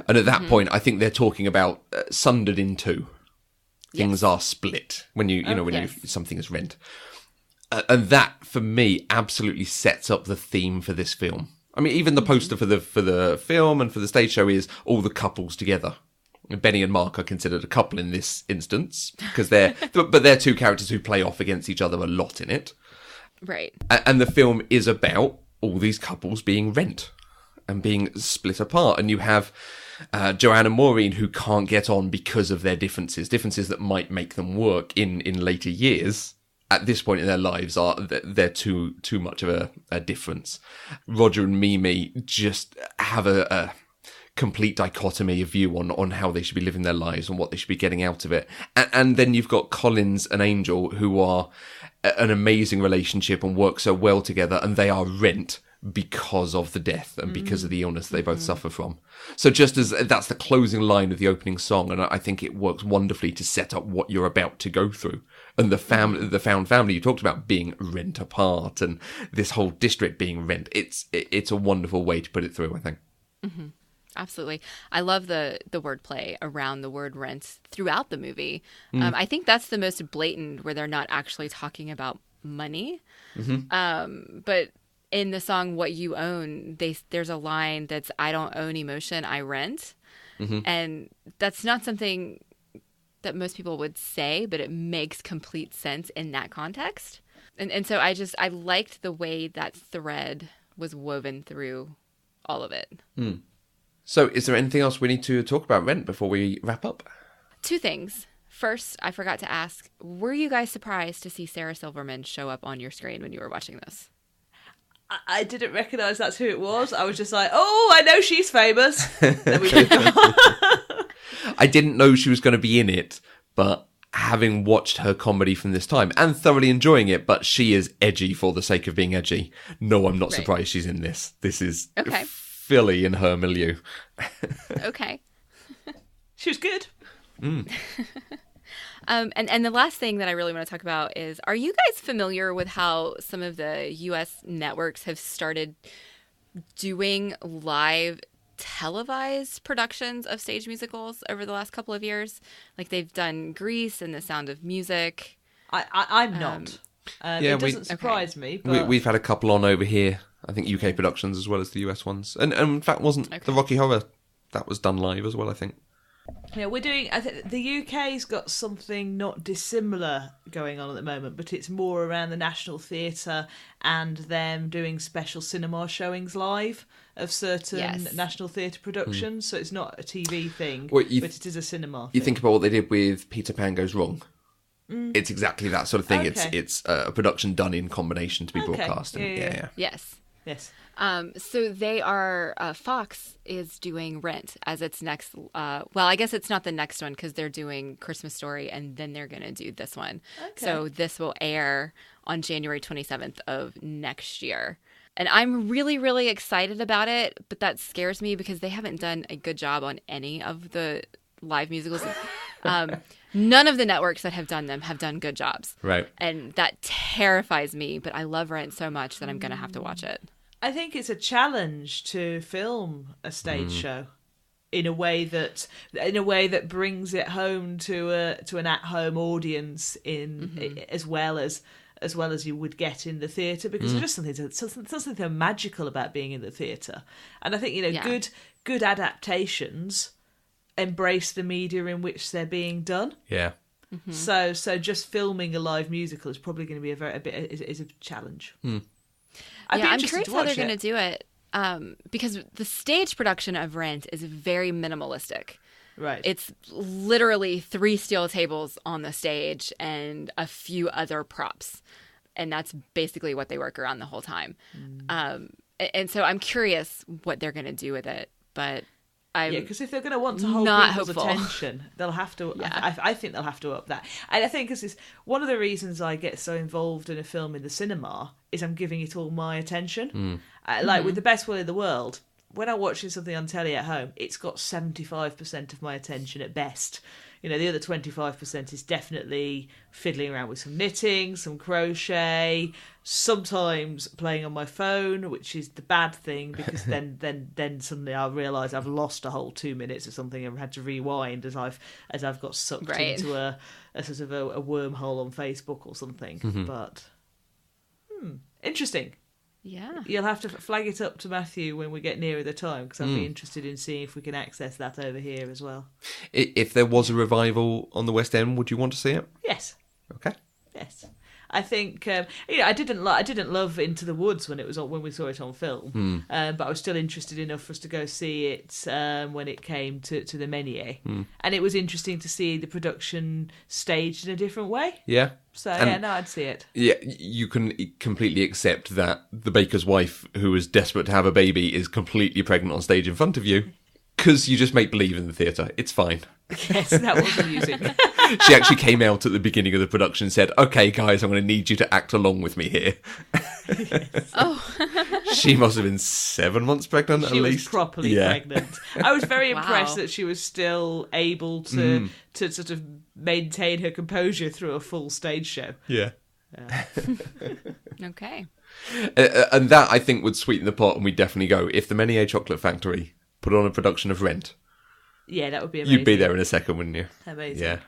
B: And at that point, I think they're talking about sundered in two. Things are split when something is rent. And that, for me, absolutely sets up the theme for this film. I mean, even the poster for the film and for the stage show is all the couples together. Benny and Mark are considered a couple in this instance because but they're two characters who play off against each other a lot in it.
A: Right.
B: And the film is about all these couples being rent and being split apart. And you have Joanne and Maureen who can't get on because of their differences that might make them work in later years. At this point in their lives, they're too much of a difference. Roger and Mimi just have a complete dichotomy of view on how they should be living their lives and what they should be getting out of it. And then you've got Collins and Angel, who are an amazing relationship and work so well together, and they are rent because of the death and because of the illness they both suffer from. So just as that's the closing line of the opening song, and I think it works wonderfully to set up what you're about to go through. And the found family you talked about being rent apart and this whole district being rent. It's a wonderful way to put it through, I think.
A: Mm-hmm. Absolutely. I love the wordplay around the word rent throughout the movie. I think that's the most blatant, where they're not actually talking about money. But in the song "What You Own," there's a line that's, "I don't own emotion, I rent." And that's not something that most people would say, but it makes complete sense in that context. And so I liked the way that thread was woven through all of it.
B: So is there anything else we need to talk about Rent before we wrap up?
A: 2 things. First, I forgot to ask, were you guys surprised to see Sarah Silverman show up on your screen when you were watching this?
C: I didn't recognise that's who it was. I was just like, oh, I know she's famous. Then we moved on.
B: I didn't know she was going to be in it, but having watched her comedy from this time and thoroughly enjoying it, but she is edgy for the sake of being edgy. No, I'm not
A: Right.
B: surprised she's in this. This is
A: Okay.
B: Philly in her milieu.
A: Okay.
C: She was good.
A: And the last thing that I really want to talk about is, are you guys familiar with how some of the U.S. networks have started doing live televised productions of stage musicals over the last couple of years? Like they've done Grease and The Sound of Music.
C: I'm not.
B: Yeah,
C: it doesn't surprise me. But...
B: We've had a couple on over here. I think UK productions as well as the US ones. And in fact, wasn't the Rocky Horror, that was done live as well, I think.
C: Yeah, we're doing. I think the UK's got something not dissimilar going on at the moment, but it's more around the National Theatre and them doing special cinema showings live of certain National Theatre productions. So it's not a TV thing,
B: Well,
C: but it is a cinema.
B: You
C: thing.
B: think about what they did with Peter Pan Goes Wrong. It's exactly that sort of thing.
C: Okay.
B: It's a production done in combination to be
C: Okay.
B: broadcast. And,
C: Yeah.
A: Yes.
C: Yes.
A: So they are, Fox is doing Rent as its next, well, I guess it's not the next one because they're doing Christmas Story and then they're going to do this one.
C: Okay.
A: So this will air on January 27th of next year. And I'm really, really excited about it, but that scares me because they haven't done a good job on any of the live musicals. None of the networks that have done them have done good jobs.
B: Right.
A: And that terrifies me, but I love Rent so much that I'm going to have to watch it.
C: I think it's a challenge to film a stage show in a way that brings it home to an at-home audience as well as you would get in the theatre, because there's just something so magical about being in the theatre. And I think good adaptations embrace the media in which they're being done.
B: Yeah.
C: So just filming a live musical is probably going to be a challenge.
A: I'm curious how they're going to do it, because the stage production of Rent is very minimalistic.
C: Right.
A: It's literally 3 steel tables on the stage and a few other props, and that's basically what they work around the whole time. And so I'm curious what they're going to do with it, but
C: because if they're going to want to hold
A: not
C: people's
A: hopeful.
C: attention, they'll have to.
A: Yeah.
C: I think they'll have to up that. And I think this is one of the reasons I get so involved in a film in the cinema is I'm giving it all my attention. Like with The Best Will in the World, when I'm watching something on telly at home, it's got 75% of my attention at best. The other 25% is definitely fiddling around with some knitting, some crochet, sometimes playing on my phone, which is the bad thing, because then suddenly I realise I've lost a whole 2 minutes or something and had to rewind as I've got sucked into a sort of a wormhole on Facebook or something. But interesting.
A: yeah.
C: You'll have to flag it up to Matthew when we get nearer the time, because I'd be interested in seeing if we can access that over here as well.
B: If there was a revival on the West End, would you want to see it?
C: Yes.
B: Okay.
C: Yes, I think I didn't love Into the Woods when we saw it on film, but I was still interested enough for us to go see it when it came to the Menier, and it was interesting to see the production staged in a different way.
B: Yeah.
C: So I'd see it.
B: Yeah, you can completely accept that the baker's wife, who is desperate to have a baby, is completely pregnant on stage in front of you, because you just make believe in the theatre. It's fine.
C: Yes, that was amusing.
B: She actually came out at the beginning of the production and said, "Okay, guys, I'm going to need you to act along with me here."
A: Oh.
B: She must have been 7 months pregnant
C: She
B: at
C: was
B: least.
C: properly pregnant. I was very
A: Wow.
C: impressed that she was still able to sort of maintain her composure through a full stage show.
B: Yeah.
A: Okay.
B: And that, I think, would sweeten the pot, and we'd definitely go. If the Menier Chocolate Factory put on a production of Rent,
C: Yeah, that would be amazing.
B: you'd be there in a second, wouldn't you?
C: Amazing.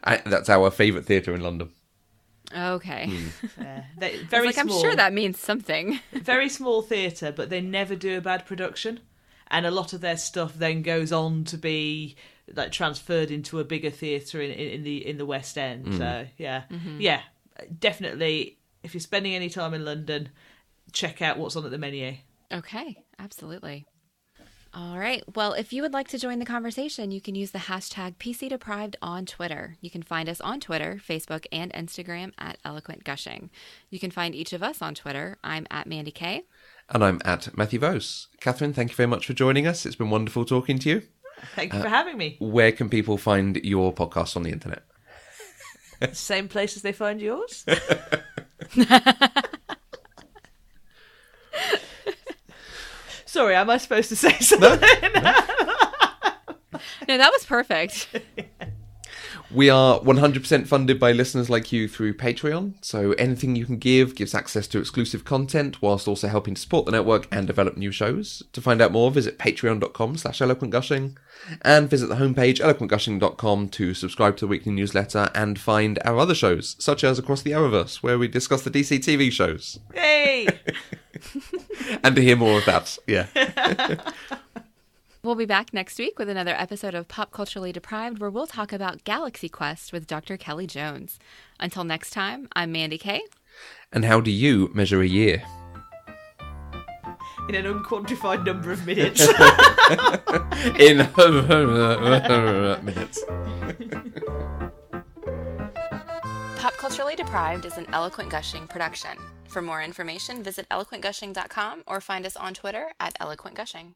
B: Yeah. That's our favourite theatre in London.
A: Okay.
C: Very
A: I'm
C: small.
A: sure that means something.
C: Very small theatre, but they never do a bad production. And a lot of their stuff then goes on to be like transferred into a bigger theatre in the West End. So yeah, definitely. If you're spending any time in London, check out what's on at the menu.
A: Okay, absolutely. All right. Well, if you would like to join the conversation, you can use the hashtag PCDeprived on Twitter. You can find us on Twitter, Facebook, and Instagram at Eloquent Gushing. You can find each of us on Twitter. I'm at Mandy Kay.
B: And I'm at Matthew Vose. Cathryn, thank you very much for joining us. It's been wonderful talking to you.
C: Thank you for having me.
B: Where can people find your podcast on the internet?
C: Same place as they find yours. Sorry, am I supposed to say something?
A: No, that was perfect.
B: We are 100% funded by listeners like you through Patreon, so anything you can give gives access to exclusive content whilst also helping to support the network and develop new shows. To find out more, visit patreon.com/eloquentgushing and visit the homepage eloquentgushing.com to subscribe to the weekly newsletter and find our other shows, such as Across the Arrowverse, where we discuss the DC TV shows.
C: Hey!
B: And to hear more of that, yeah.
A: We'll be back next week with another episode of Pop Culturally Deprived, where we'll talk about Galaxy Quest with Dr. Kelly Jones. Until next time, I'm Mandy Kay.
B: And how do you measure a year?
C: In an unquantified number of minutes.
B: In minutes.
A: Pop Culturally Deprived is an Eloquent Gushing production. For more information, visit eloquentgushing.com or find us on Twitter at Eloquent Gushing.